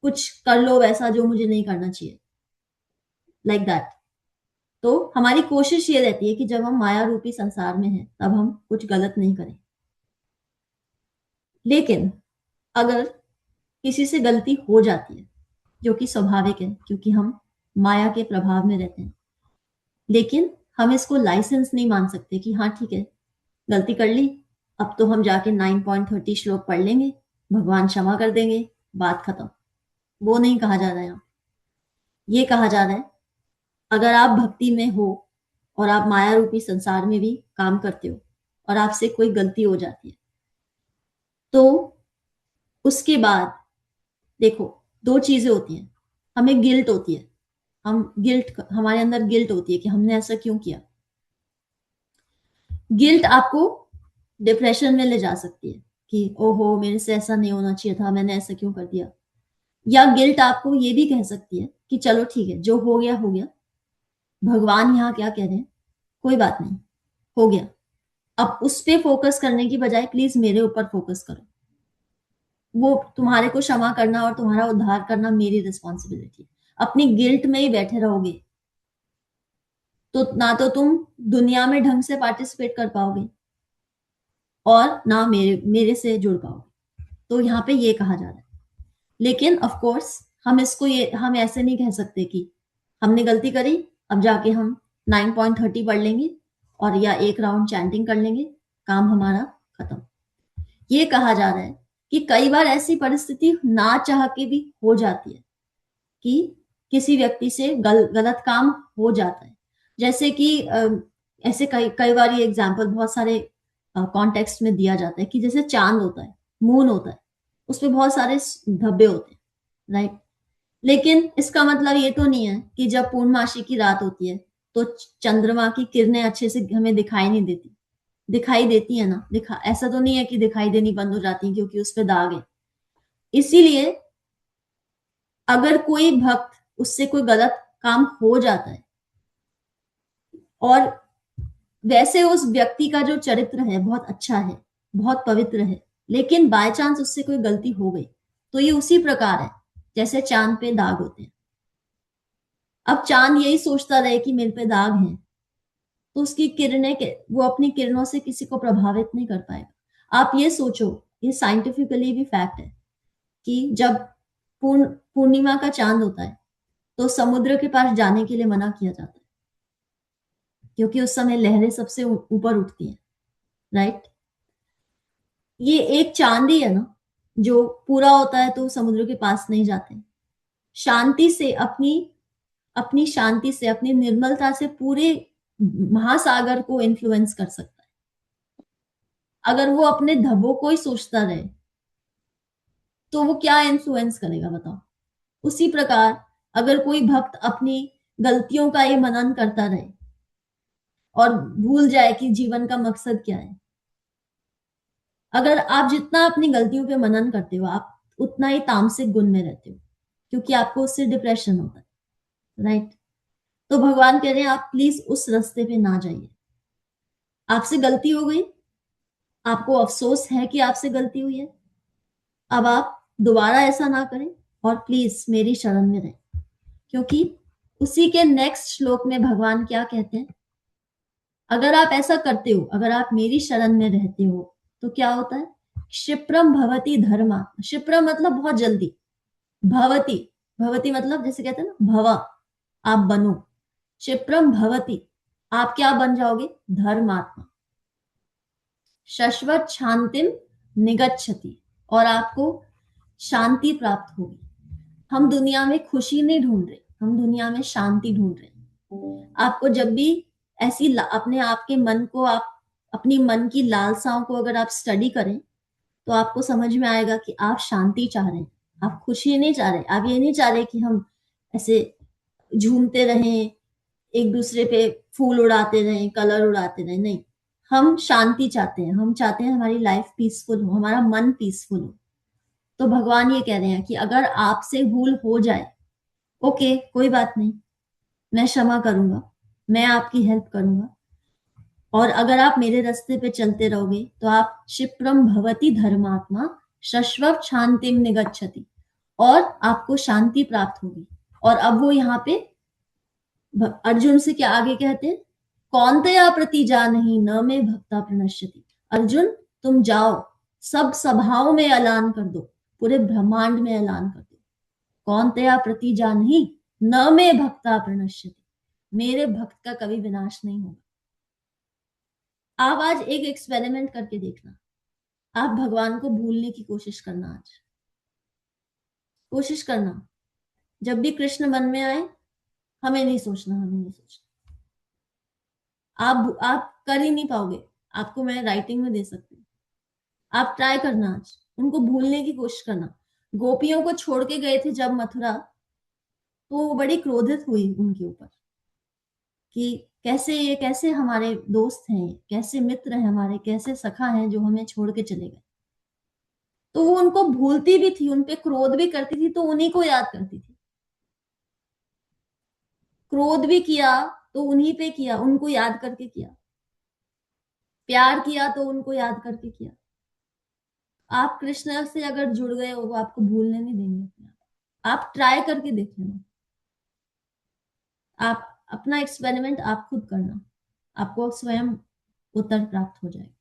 कुछ कर लो वैसा जो मुझे नहीं करना चाहिए, लाइक दैट। तो हमारी कोशिश ये रहती है कि जब हम माया रूपी संसार में हैं तब हम कुछ गलत नहीं करें। लेकिन अगर किसी से गलती हो जाती है, जो कि स्वाभाविक है क्योंकि हम माया के प्रभाव में रहते हैं, लेकिन हम इसको लाइसेंस नहीं मान सकते कि हाँ ठीक है गलती कर ली, अब तो हम जाके 9.30 श्लोक पढ़ लेंगे, भगवान क्षमा कर देंगे, बात खत्म। वो नहीं कहा जा रहा है यहाँ। ये कहा जा रहा है अगर आप भक्ति में हो और आप माया रूपी संसार में भी काम करते हो और आपसे कोई गलती हो जाती है, तो उसके बाद देखो दो चीजें होती हैं। हमें गिल्ट होती है, हमारे अंदर गिल्ट होती है कि हमने ऐसा क्यों किया। गिल्ट आपको डिप्रेशन में ले जा सकती है कि ओहो मेरे से ऐसा नहीं होना चाहिए था, मैंने ऐसा क्यों कर दिया। या गिल्ट आपको ये भी कह सकती है कि चलो ठीक है जो हो गया, भगवान यहाँ क्या कह रहे हैं, कोई बात नहीं, हो गया। अब उस पे फोकस करने की बजाय प्लीज मेरे ऊपर फोकस करो। वो तुम्हारे को क्षमा करना और तुम्हारा उद्धार करना मेरी रिस्पॉन्सिबिलिटी है। अपनी गिल्ट में ही बैठे रहोगे तो ना तो तुम दुनिया में ढंग से पार्टिसिपेट कर पाओगे और ना मेरे से जुड़ पाओगे। तो यहाँ पे ये कहा जा रहा है। लेकिन ऑफ कोर्स हम ऐसे नहीं कह सकते कि हमने गलती करी अब जाके हम 9.30 पढ़ लेंगे और या एक राउंड चैंटिंग कर लेंगे, काम हमारा खत्म। ये कहा जा रहा है कि कई बार ऐसी परिस्थिति ना चाह के भी हो जाती है कि किसी व्यक्ति से गलत काम हो जाता है। जैसे कि ऐसे कई कई बार ये एग्जाम्पल बहुत सारे कॉन्टेक्स्ट में दिया जाता है कि जैसे चांद होता है, मून होता है, उसपे बहुत सारे धब्बे होते हैं। राइट, लेकिन इसका मतलब ये तो नहीं है कि जब पूर्णमासी की रात होती है तो चंद्रमा की किरणें अच्छे से हमें दिखाई नहीं देती। दिखाई देती है ना, ऐसा तो नहीं है कि दिखाई देनी बंद हो जाती है क्योंकि उस पर दाग है। इसीलिए अगर कोई भक्त उससे कोई गलत काम हो जाता है और वैसे उस व्यक्ति का जो चरित्र है बहुत अच्छा है, बहुत पवित्र है, लेकिन बाय चांस उससे कोई गलती हो गई, तो ये उसी प्रकार है जैसे चांद पे दाग होते हैं। अब चांद यही सोचता रहे कि मेरे पे दाग है, तो उसकी किरणें वो अपनी किरणों से किसी को प्रभावित नहीं कर पाएगा। आप ये सोचो, ये साइंटिफिकली भी फैक्ट है कि जब पूर्णिमा का चांद होता है तो समुद्र के पास जाने के लिए मना किया जाता है क्योंकि उस समय लहरें सबसे ऊपर उठती हैं। राइट, ये एक चांद ही है ना जो पूरा होता है तो समुद्र के पास नहीं जाते। शांति से अपनी शांति से अपनी निर्मलता से पूरे महासागर को इन्फ्लुएंस कर सकता है। अगर वो अपने धब्बों को ही सोचता रहे तो वो क्या इन्फ्लुएंस करेगा बताओ। उसी प्रकार अगर कोई भक्त अपनी गलतियों का ये मनन करता रहे और भूल जाए कि जीवन का मकसद क्या है, अगर आप जितना अपनी गलतियों पे मनन करते हो आप उतना ही तामसिक गुण में रहते हो क्योंकि आपको उससे डिप्रेशन होता है। राइट, तो भगवान कह रहे हैं आप प्लीज उस रास्ते पे ना जाइए। आपसे गलती हो गई, आपको अफसोस है कि आपसे गलती हुई है, अब आप दोबारा ऐसा ना करें और प्लीज मेरी शरण में रहें। क्योंकि उसी के नेक्स्ट श्लोक में भगवान क्या कहते हैं, अगर आप ऐसा करते हो, अगर आप मेरी शरण में रहते हो तो क्या होता है, क्षिप्रम भवति धर्मा। क्षिप्रम मतलब बहुत जल्दी, भवती भवती मतलब जैसे कहते हैं ना भवा, आप बनो। क्षिप्रम भवती, आप क्या बन जाओगे, धर्मात्मा। शश्वत शांतिम निगच्छति, और आपको शांति प्राप्त होगी। हम दुनिया में खुशी नहीं ढूंढ रहे, हम दुनिया में शांति ढूंढ रहे। आपको जब भी ऐसी अपने आप के मन को, आप अपनी मन की लालसाओं को अगर आप स्टडी करें तो आपको समझ में आएगा कि आप शांति चाह रहे हैं, आप खुशी नहीं चाह रहे। आप ये नहीं चाह रहे कि हम ऐसे झूमते रहें, एक दूसरे पे फूल उड़ाते रहें, कलर उड़ाते रहें, नहीं। हम शांति चाहते हैं, हम चाहते हैं हमारी लाइफ पीसफुल हो, हमारा मन पीसफुल हो। तो भगवान ये कह रहे हैं कि अगर आपसे भूल हो जाए, ओके, कोई बात नहीं, मैं क्षमा करूंगा, मैं आपकी हेल्प करूंगा। और अगर आप मेरे रास्ते पे चलते रहोगे तो आप क्षिप्रम भवति धर्मात्मा शश्वत शांतिम निगच्छति, और आपको शांति प्राप्त होगी। और अब वो यहाँ पे अर्जुन से क्या आगे कहते हैं, कौन्तेय प्रति जानहि न मे भक्ता प्रणश्यति। अर्जुन, तुम जाओ, सब सभाओं में ऐलान कर दो, पूरे ब्रह्मांड में ऐलान कर दो, कौन्तेय प्रति जानहि न मे भक्ता प्रणश्यति, मेरे भक्त का कभी विनाश नहीं होगा। आप आज एक एक्सपेरिमेंट करके देखना, आप भगवान को भूलने की कोशिश करना, आज कोशिश करना, जब भी कृष्ण मन में आए, हमें नहीं सोचना, हमें नहीं सोचना। आप कर ही नहीं पाओगे, आपको मैं राइटिंग में दे सकती हूँ। आप ट्राई करना, आज उनको भूलने की कोशिश करना। गोपियों को छोड़ के गए थे जब मथुरा, तो वो बड़ी क्रोधित हुई उनके ऊपर कि कैसे हमारे दोस्त हैं, कैसे मित्र हैं हमारे, कैसे सखा हैं जो हमें छोड़ के चले गए। तो वो उनको भूलती भी थी, उनपे क्रोध भी करती थी, तो उन्हीं को याद करती थी। क्रोध भी किया तो उन्हीं पे किया, उनको याद करके किया। प्यार किया तो उनको याद करके किया। आप कृष्ण से अगर जुड़ गए हो, वो आपको भूलने नहीं देंगे अपने आप ट्राई करके देख लेना। आप अपना एक्सपेरिमेंट आप खुद करना, आपको स्वयं उत्तर प्राप्त हो जाएगा।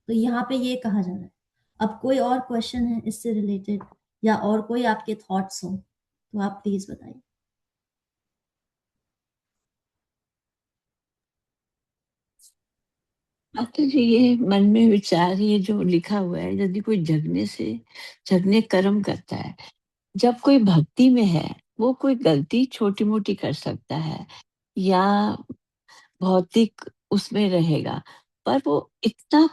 तो यहाँ पे ये कहा जा रहा है। अब कोई और क्वेश्चन है इससे रिलेटेड, या और कोई आपके थॉट्स हो तो आप प्लीज बताइए। माता जी, ये मन में विचार, ये जो लिखा हुआ है, यदि कोई जगने कर्म करता है, जब कोई भक्ति में है, वो कोई गलती छोटी मोटी कर सकता है या भौतिक उसमें रहेगा, पर वो इतना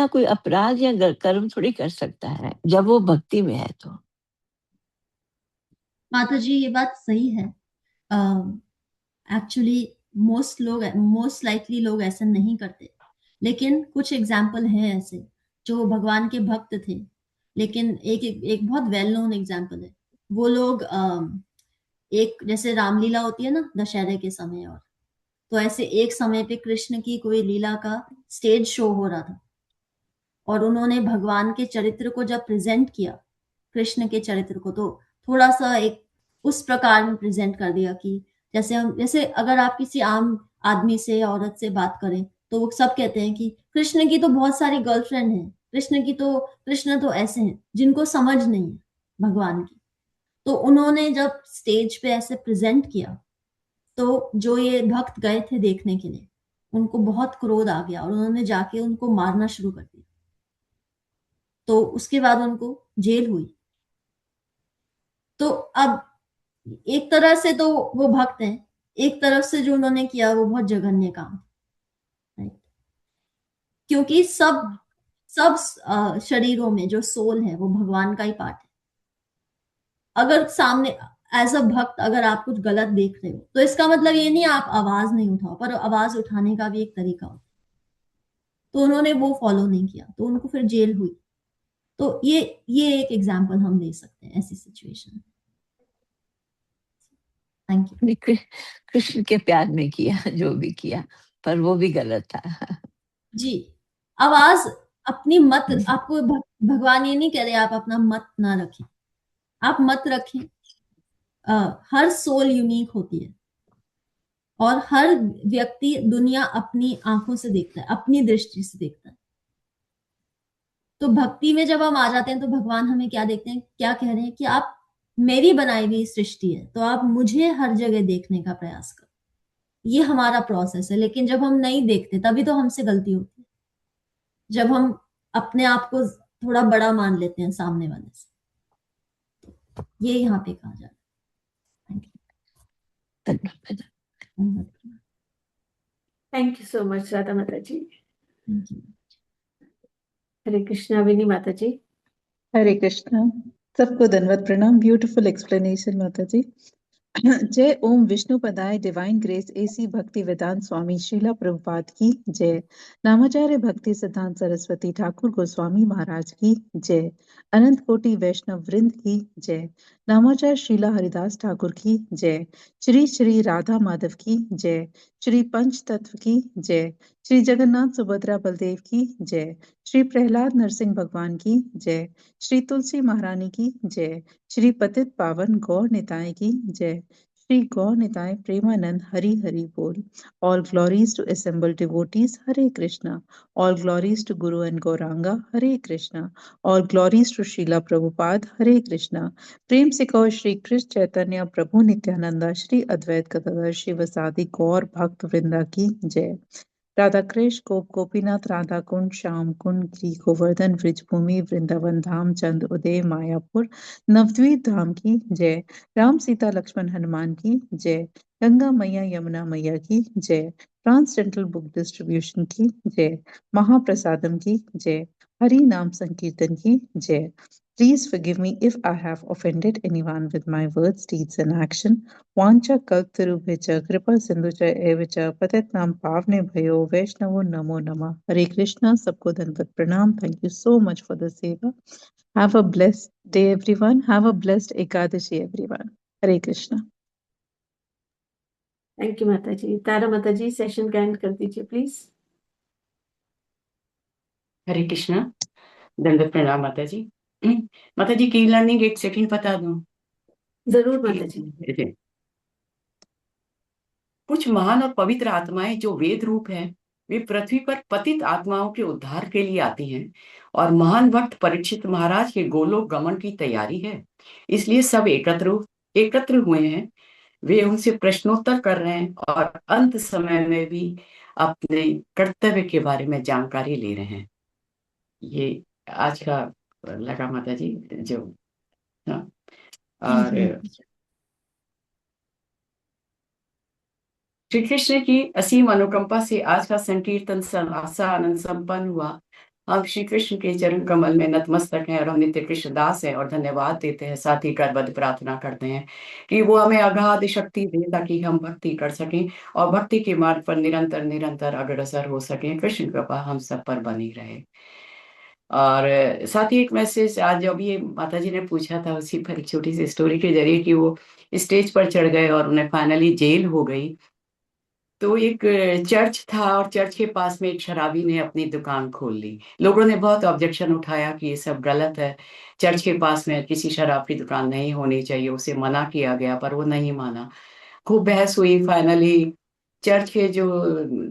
कोई अपराध या कर्म थोड़ी कर सकता है जब वो भक्ति में है। तो माता जी, ये बात सही है। एक्चुअली मोस्ट लाइकली लोग ऐसा नहीं करते, लेकिन कुछ एग्जाम्पल हैं ऐसे जो भगवान के भक्त थे। लेकिन एक बहुत वेल नोन एग्जाम्पल है। वो लोग एक जैसे रामलीला होती है ना दशहरे के समय, और तो ऐसे एक समय पे कृष्ण की कोई लीला का स्टेज शो हो रहा था, और उन्होंने भगवान के चरित्र को जब प्रेजेंट किया, कृष्ण के चरित्र को, तो थोड़ा सा एक उस प्रकार में प्रेजेंट कर दिया कि जैसे अगर आप किसी आम आदमी से, औरत से बात करें, तो वो सब कहते हैं कि कृष्ण की तो बहुत सारी गर्लफ्रेंड हैं, कृष्ण तो ऐसे हैं जिनको समझ नहीं है भगवान की। तो उन्होंने जब स्टेज पे ऐसे प्रेजेंट किया, तो जो ये भक्त गए थे देखने के लिए, उनको बहुत क्रोध आ गया और उन्होंने जाके उनको मारना शुरू कर दिया। तो उसके बाद उनको जेल हुई। तो अब एक तरह से तो वो भक्त हैं, एक तरफ से जो उन्होंने किया वो बहुत जघन्य काम, राइट? क्योंकि सब सब शरीरों में जो सोल है वो भगवान का ही पार्ट है। अगर सामने एज अ भक्त अगर आप कुछ गलत देख रहे हो, तो इसका मतलब ये नहीं आप आवाज नहीं उठाओ, पर आवाज उठाने का भी एक तरीका होता है। तो उन्होंने वो फॉलो नहीं किया, तो उनको फिर जेल हुई। तो ये एक एग्जाम्पल हम दे सकते हैं ऐसी सिचुएशन। Thank you. हमने कृष्ण के प्यार में किया जो भी किया, पर वो भी गलत था। जी, आवाज अपनी मत, आपको भगवान ये नहीं कह रहे आप अपना मत ना रखें, आप मत रखें। हर सोल यूनिक होती है, और हर व्यक्ति दुनिया अपनी आंखों से देखता है, अपनी दृष्टि से देखता है। तो भक्ति में जब हम आ जाते हैं, तो भगवान हमें क्या देखते हैं, क्या कह रहे हैं कि आप मेरी बनाई हुई सृष्टि है, तो आप मुझे हर जगह देखने का प्रयास करो। ये हमारा प्रोसेस है। लेकिन जब हम नहीं देखते, तभी तो हमसे गलती होती है, जब हम अपने आप को थोड़ा बड़ा मान लेते हैं सामने वाले से। ये यहाँ पे कहा जा रहा है। धन्यवाद। Thank you so much Radha Mata ji. Thank you. Hare Krishna Vini Mata जी। हरे कृष्णा। सबको दंडवत प्रणाम। ब्यूटीफुल एक्सप्लेनेशन माता जी। जय ओम विष्णु पदाय डिवाइन ग्रेस एसी भक्ति वेदांत स्वामी श्रीला प्रभुपाद की जय। नामाचार्य भक्ति सिद्धांत सरस्वती ठाकुर गोस्वामी महाराज की जय। अनंत कोटि वैष्णव वृंद की जय। नामाचार्य श्रीला हरिदास ठाकुर की जय। श्री श्री राधा माधव की जय। श्री पंच तत्व की जय। श्री जगन्नाथ सुभद्रा बलदेव की जय। श्री प्रहलाद नरसिंह भगवान की जय। श्री तुलसी महारानी की जय। श्री पतित पावन गौर निताय की जय। श्री गौर निताय प्रेमानंद हरि हरि बोल। All glories to assembled devotees, Hare Krishna. All glories to Guru and Gauranga, Hare Krishna. All glories to Srila Prabhupada, Hare Krishna. प्रेम से कहो श्री कृष्ण चैतन्य प्रभु नित्यानंदा श्री अद्वैत गदाधर शिवसादि गौर भक्त वृंदा की जय। राधा कृष्ण गोप गोपीनाथ राधा कुंड श्याम कुंड गिरि गोवर्धन ब्रिजभूमि वृंदावन धाम चंद उदय मायापुर नवद्वीप धाम की जय। राम सीता लक्ष्मण हनुमान की जय। गंगा मैया यमुना मैया की जय। ट्रांसडेंटल बुक डिस्ट्रीब्यूशन की जय। महाप्रसादम की जय। हरि नाम संकीर्तन की जय। Please forgive me if I have offended anyone with my words, deeds, and action. वाञ्छा कल्पतरुभ्यश्च कृपा सिंधुच एव च पतितानां पावनेभ्यो वैष्णवो नमो नमः। हरे कृष्णा। सबको दंडवत प्रणाम। Thank you so much for the seva. Have a blessed day, everyone. Have a blessed Ekadashi, everyone. Hare Krishna. Thank you माता जी। तारा माता जी सेशन का एंड कर दीजिए प्लीज। हरे कृष्णा। दंडवत प्रणाम माता जी। माता जी की लर्निंग एक सेकंड बता दूं। जरूर माता जी। कुछ महान और पवित्र आत्माएं जो वेद रूप हैं, वे पृथ्वी पर पतित आत्माओं के उद्धार के लिए आती हैं और महान भक्त परीक्षित महाराज के गोलोक गमन की तैयारी है। इसलिए सब एकत्र हुए हैं। वे उनसे प्रश्नोत्तर कर रहे हैं और अंत समय में भी अपने कर्तव्य के बारे में जानकारी ले रहे हैं। ये आज का लगा माता जी जो। हाँ, और श्री कृष्ण की असीम अनुकंपा से आज का संकीर्तन आनंद संपन्न हुआ। हम श्री कृष्ण के चरण कमल में नतमस्तक हैं और हम नित्य कृष्ण दास हैं और धन्यवाद देते हैं। साथ ही करबद्ध प्रार्थना करते हैं कि वो हमें अगाध शक्ति दे ताकि हम भक्ति कर सकें और भक्ति के मार्ग पर निरंतर निरंतर अग्रसर हो सकें। कृष्ण कृपा हम सब पर बनी रहे। और साथ ही एक मैसेज आज जो भी माता जी ने पूछा था उसी पर एक छोटी सी स्टोरी के जरिए कि वो स्टेज पर चढ़ गए और उन्हें फाइनली जेल हो गई। तो एक चर्च था और चर्च के पास में एक शराबी ने अपनी दुकान खोल ली। लोगों ने बहुत ऑब्जेक्शन उठाया कि ये सब गलत है, चर्च के पास में किसी शराब की दुकान नहीं होनी चाहिए। उसे मना किया गया पर वो नहीं माना। खूब बहस हुई। फाइनली चर्च के जो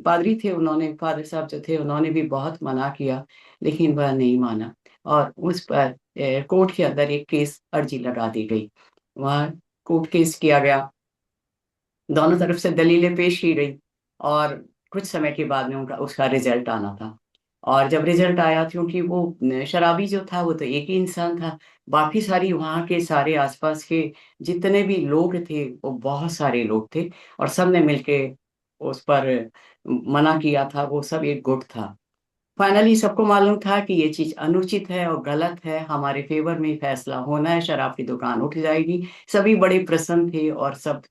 पादरी थे, उन्होंने फादर साहब जो थे उन्होंने भी बहुत मना किया, लेकिन वह नहीं माना और उस पर कोर्ट के अंदर एक केस अर्जी लगा दी गई। वहाँ कोर्ट केस किया गया, दोनों तरफ से दलीलें पेश की गई और कुछ समय के बाद में उनका उसका रिजल्ट आना था। और जब रिजल्ट आया, क्योंकि वो शराबी जो था वो तो एक ही इंसान था, बाकी सारी वहाँ के सारे आसपास के जितने भी लोग थे वो बहुत सारे लोग थे और सबने मिलके उस पर मना किया था। वो सब एक गुट था। फाइनली सबको मालूम था कि ये चीज अनुचित है और गलत है, हमारे फेवर में फैसला होना है, शराब की दुकान उठ जाएगी। सभी बड़े प्रसन्न थे और सब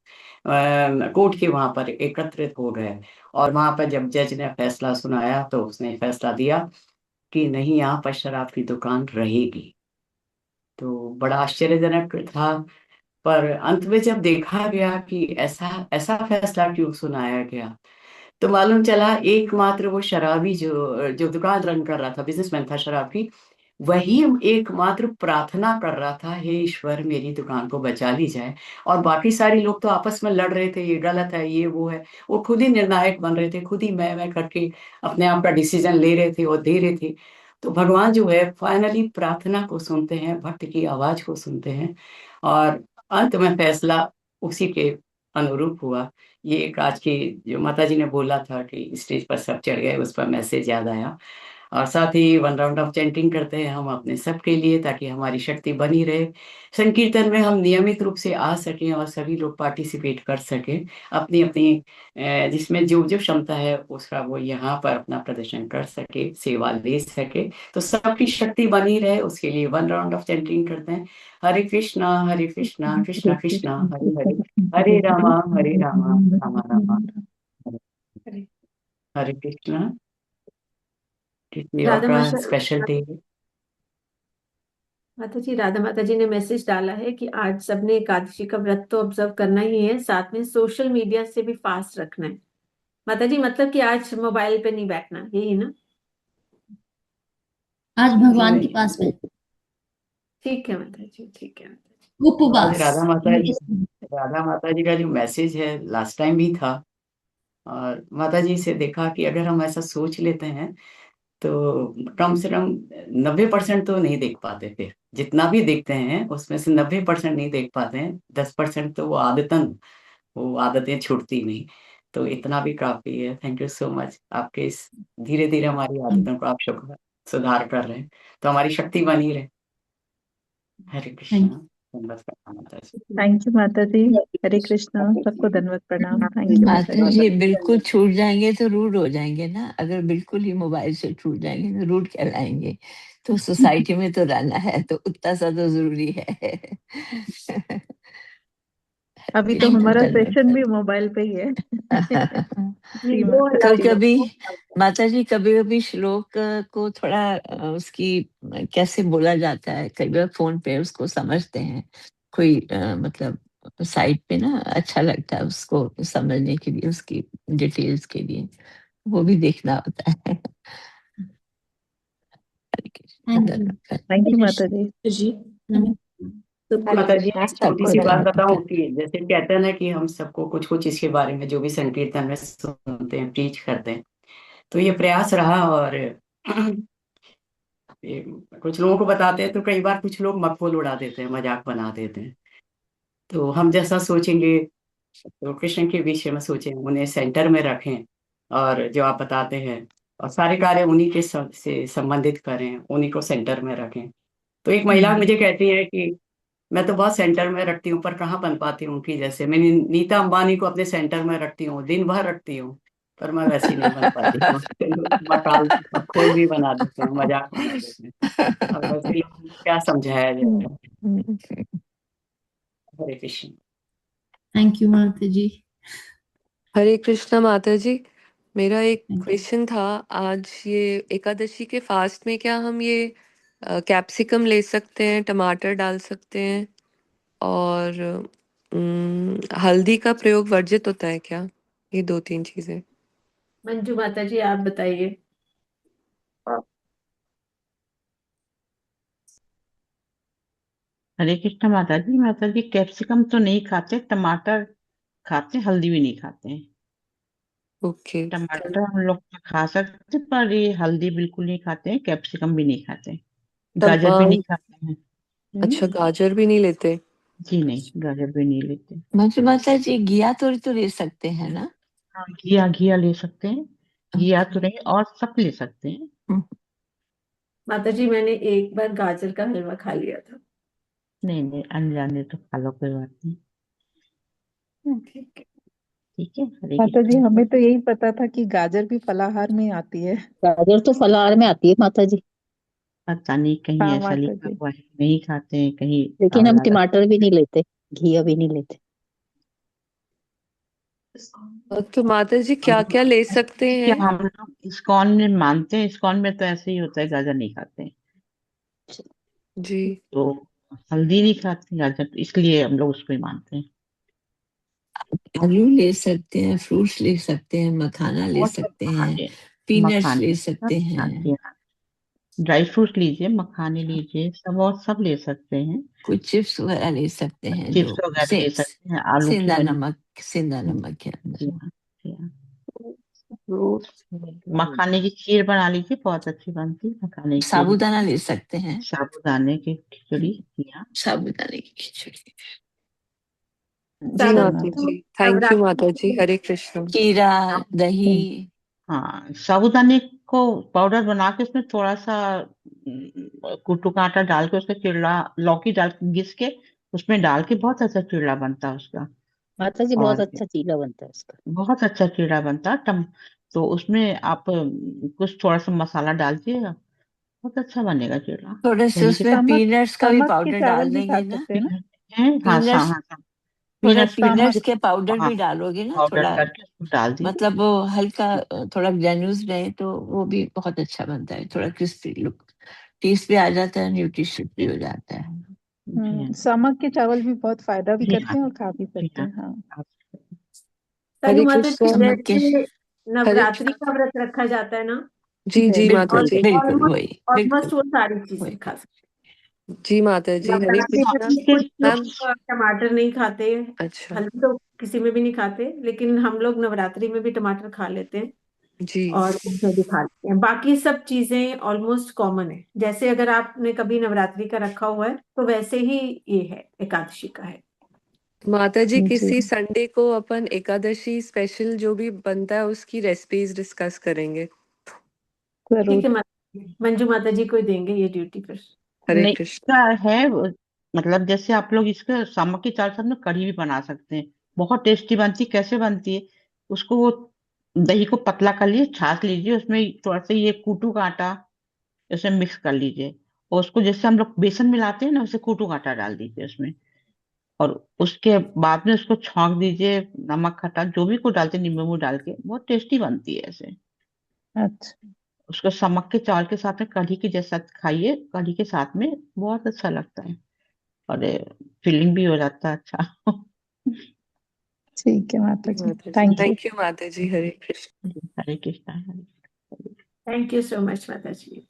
कोर्ट के वहां पर एकत्रित हो गए। और वहां पर जब जज ने फैसला सुनाया तो उसने फैसला दिया कि नहीं, यहाँ पर शराब की दुकान रहेगी। तो बड़ा आश्चर्यजनक था। पर अंत में जब देखा गया कि ऐसा ऐसा फैसला क्यों सुनाया गया, तो मालूम चला एकमात्र वो शराबी जो जो दुकान रन कर रहा था, बिजनेसमैन था शराब की, वही एकमात्र प्रार्थना कर रहा था, हे ईश्वर मेरी दुकान को बचा ली जाए। और बाकी सारे लोग तो आपस में लड़ रहे थे, ये गलत है, ये वो है। वो खुद ही निर्णायक बन रहे थे, खुद ही मैं करके अपने आप का डिसीजन ले रहे थे और दे रहे थे। तो भगवान जो है फाइनली प्रार्थना को सुनते हैं, भक्त की आवाज को सुनते हैं और अंत में फैसला उसी के अनुरूप हुआ। ये एक आज की जो माता जी ने बोला था कि स्टेज पर सब चढ़ गए, उस पर मैसेज याद आया। और साथ ही 1 राउंड ऑफ चैंटिंग करते हैं हम अपने सबके लिए, ताकि हमारी शक्ति बनी रहे, संकीर्तन में हम नियमित रूप से आ सकें और सभी लोग पार्टिसिपेट कर सकें, अपनी अपनी जिसमें जो जो क्षमता है उसका वो यहाँ पर अपना प्रदर्शन कर सके, सेवा ले सके, तो सबकी शक्ति बनी रहे, उसके लिए 1 राउंड ऑफ चैंटिंग करते हैं। हरे कृष्णा कृष्णा कृष्णा हरे हरे, हरे रामा रामा रामा हरे हरे कृष्णा। किसी और राधा का माता स्पेशल डे? माता जी, राधा माता जी ने मैसेज डाला है कि आज सबने एकादशी का व्रत तो ऑब्जर्व करना ही है, साथ में सोशल मीडिया से भी फास्ट रखना है। माता जी मतलब कि आज मोबाइल पे नहीं बैठना, यही ना? आज भगवान के पास में ठीक है माता जी, ठीक है माता जी। आज उपवास। राधा माता जी का जो मैसेज है लास्ट टाइम भी था, और माता जी से देखा कि अगर हम ऐसा सोच लेते हैं तो कम से कम 90% तो नहीं देख पाते, फिर जितना भी देखते हैं उसमें से 90% नहीं देख पाते हैं, 10% तो वो आदतें छूटती नहीं, तो इतना भी काफी है। थैंक यू सो मच, आपके इस धीरे धीरे हमारी आदतों को आप सुधार कर रहे हैं, तो हमारी शक्ति बनी रहे। हरे कृष्णा। धन्यवाद माता जी। थैंक यू माता जी। हरे कृष्णा, सबको धन्यवाद प्रणाम। थैंक यू माता माता जी। जी बिल्कुल छूट जाएंगे तो रूड हो जाएंगे ना, अगर बिल्कुल ही मोबाइल से छूट जाएंगे तो रूड कहलाएंगे, तो सोसाइटी में तो रहना है, तो उतना सा तो जरूरी है। अभी तो हमारा सेशन भी मोबाइल पे ही है। जी, तो कभी माता जी कभी कभी श्लोक को थोड़ा उसकी कैसे बोला जाता है, कई बार फोन पे उसको समझते हैं, कोई मतलब साइट पे ना अच्छा लगता है उसको समझने के लिए, उसकी डिटेल्स के लिए, वो भी देखना होता है। थैंक यू माता जी। जी सबको माता जी, एक छोटी सी बात बताऊं सबको कि जैसे कहते हैं ना कि हम सबको कुछ कुछ इसके बारे में जो भी संकीर्तन में सुनते हैं, प्रीच करते हैं, तो ये प्रयास रहा, और ये कुछ लोगों को बताते हैं तो कई बार कुछ लोग मखौल उड़ा देते हैं, मजाक बना देते हैं, तो हम जैसा सोचेंगे तो कृष्ण के विषय में सोचें, उन्हें सेंटर में रखें, और जो आप बताते हैं और सारे कार्य उन्हीं के से संबंधित करें, उन्हीं को सेंटर में रखें। तो एक महिला मुझे कहती है कि मैं तो बहुत सेंटर में रखती हूँ, पर कहाँ बन पाती हूँ, कि जैसे मैं नीता अंबानी को अपने सेंटर में रखती हूँ, दिन भर रखती हूँ, पर मैं वैसी नहीं बन पाती हूँ। मकाल मखौल भी बना देते हैं, मजाक बना देते हैं, अब वैसे लोगों को क्या समझाया जाए। हरे कृष्ण। थैंक यू माता जी। हरे कृष्णा माता जी, मेरा एक Thank you. क्वेश्चन था, आज ये एकादशी के फास्ट में क्या हम ये कैप्सिकम ले सकते हैं, टमाटर डाल सकते हैं, और हल्दी का प्रयोग वर्जित होता है क्या? ये 2-3 चीजें। मंजू माता जी आप बताइए। हरे कृष्ण माता जी कैप्सिकम तो नहीं खाते, टमाटर खाते, हल्दी भी नहीं खाते हैं। ओके, टमाटर हम लोग तो खा सकते, पर ये हल्दी बिल्कुल नहीं खाते हैं, कैप्सिकम भी नहीं खाते हैं, गाजर भी नहीं खाते हैं। अच्छा, गाजर भी नहीं लेते? जी नहीं, गाजर भी नहीं लेते। मंजू माता जी घिया तो ले सकते हैं ना? हाँ, घिया ले सकते हैं, घिया तो नहीं, और सब ले सकते हैं। माता जी मैंने एक बार गाजर का हलवा खा लिया था। नहीं, अनजाने तो खा लो, कोई बात नहीं। ठीक है। ठीक है, हरे माता जी कृष्ण। हमें तो यही पता था कि गाजर भी फलाहार में आती है। गाजर तो फलाहार में आती है माता जी, पता नहीं, कहीं हाँ ऐसा माता लिखा जी। हुआ है, नहीं खाते हैं, कहीं लेकिन हम अलग। टमाटर भी नहीं लेते, घिया भी नहीं लेते। तो माता जी क्या क्या ले सकते क्या हैं? हम लोग इस्कॉन में मानते हैं, इस्कॉन में तो ऐसे ही होता है, गाजर नहीं खाते हैं, जी, तो हल्दी नहीं खाते गाजर, तो इसलिए हम लोग उसको ही मानते हैं। आलू ले सकते हैं, फ्रूट्स ले सकते हैं, मखाना ले और सकते सब हैं, खाते, पीनट्स ले मखाने सब सकते हैं, खाते हैं, ड्राई फ्रूट लीजिए, मखाने लीजिए, सब और सब ले सकते हैं, कुछ चिप्स वगैरह ले सकते हैं चिप्स जो वगैरह ले सकते हैं, आलू की बनी। सेंधा नमक के जी अंदर। हाँ, जी हाँ। मखाने की खीर बना लीजिए, बहुत अच्छी बनती है मखाने की खीर। साबूदाना ले सकते हैं, साबूदाने की खिचड़ी, जी हाँ। साबूदाने की खिचड़ी, जी सादा माता तो जी, थैंक यू माता जी, हरे कृष्ण। खीरा, हम दही, हाँ, साबूदाने को पाउडर बना के उसमें थोड़ा सा कुट्टू का आटा डाल के उसका चिल्ला, लौकी डाल के घिस के उसमें डाल के बहुत अच्छा चिल्ला बनता है उसका। माता जी बहुत और अच्छा चीला बनता है उसका। बहुत अच्छा चिल्ला बनता है तो उसमें आप कुछ थोड़ा सा मसाला डाल दिएगा, बहुत अच्छा बनेगा चिल्ला थोड़े से दही के उसमें साथ। नमक पीनट्स का भी नमक के पाउडर चावल डाल भी खा देंगे ना? सकते हैं ना। हाँ हाँ पीनट्स, हाँ हाँ, थोड़े पीनट्स का पीनट्स के पाउडर हाँ भी डालोगे ना पाउडर थोड़ा, करके उसको डाल दीजिए। मतलब वो हल्का थोड़ा ग्रेन्यूल्स रहे तो वो भी बहुत अच्छा बनता है, थोड़ा क्रिस्पी लुक, टेस्ट भी आ जाता है, न्यूट्रिशियस भी हो जाता है। जी हाँ नमक के चावल भी बहुत फायदा भी जी करते हाँ हैं और खा भी जी सकते हाँ। हैं। हाँ आप सारी हरे माता जी, कृष्ण। नमक के, जैसे हरे नवरात्रि का व्रत रखा जाता है ना, जी जी बिल्कुल माता और बिल्कुल जी। बिल्कुल ऑलमोस्ट वही, ऑलमोस्ट बिल्कुल वो सारी चीजें वही। खा सकते जी माता जी, हैं। हरे नवरात्रि में कृष्णा। भी कुछ मैम, लोग टमाटर नहीं खाते, अच्छा, हल्दी तो किसी में भी नहीं खाते, लेकिन हम लोग नवरात्रि में भी टमाटर खा लेते हैं जी और उसमें भी खा लेते हैं। बाकी सब चीजें ऑलमोस्ट कॉमन है, जैसे अगर आपने कभी नवरात्रि का रखा हुआ है तो वैसे ही ये है, एकादशी का है। माता जी, जी किसी संडे को अपन एकादशी स्पेशल जो भी बनता है उसकी रेसिपीज डिस्कस करेंगे। ठीक है जरूर। मंजू माता जी को ही देंगे ये ड्यूटी फिर। हरे नहीं कृष्ण। इसका है मतलब जैसे आप लोग इसका सामक के चावल के साथ में कढ़ी भी बना सकते हैं, बहुत टेस्टी बनती है। कैसे बनती है, उसको वो दही को पतला कर लीजिए, छाछ लीजिए, उसमें थोड़ा सा ये कूटू का आटा उसमें मिक्स कर लीजिए, और उसको जैसे हम लोग बेसन मिलाते हैं ना वैसे कूटू का आटा डाल दीजिए उसमें, और उसके बाद में उसको छौंक दीजिए, नमक खटा जो भी को डालते हैं, नींबू उम्बू डाल के, बहुत टेस्टी बनती है ऐसे। अच्छा उसको समक के चावल के साथ में कढ़ी के जैसा खाइए, कढ़ी के साथ में बहुत अच्छा लगता है, और फीलिंग भी हो जाता है अच्छा। ठीक है माता जी, माता जी, थैंक यू। थैंक यू माता जी, Hare Krishna. Hare Krishna Hare Krishna. Thank you so much माता जी।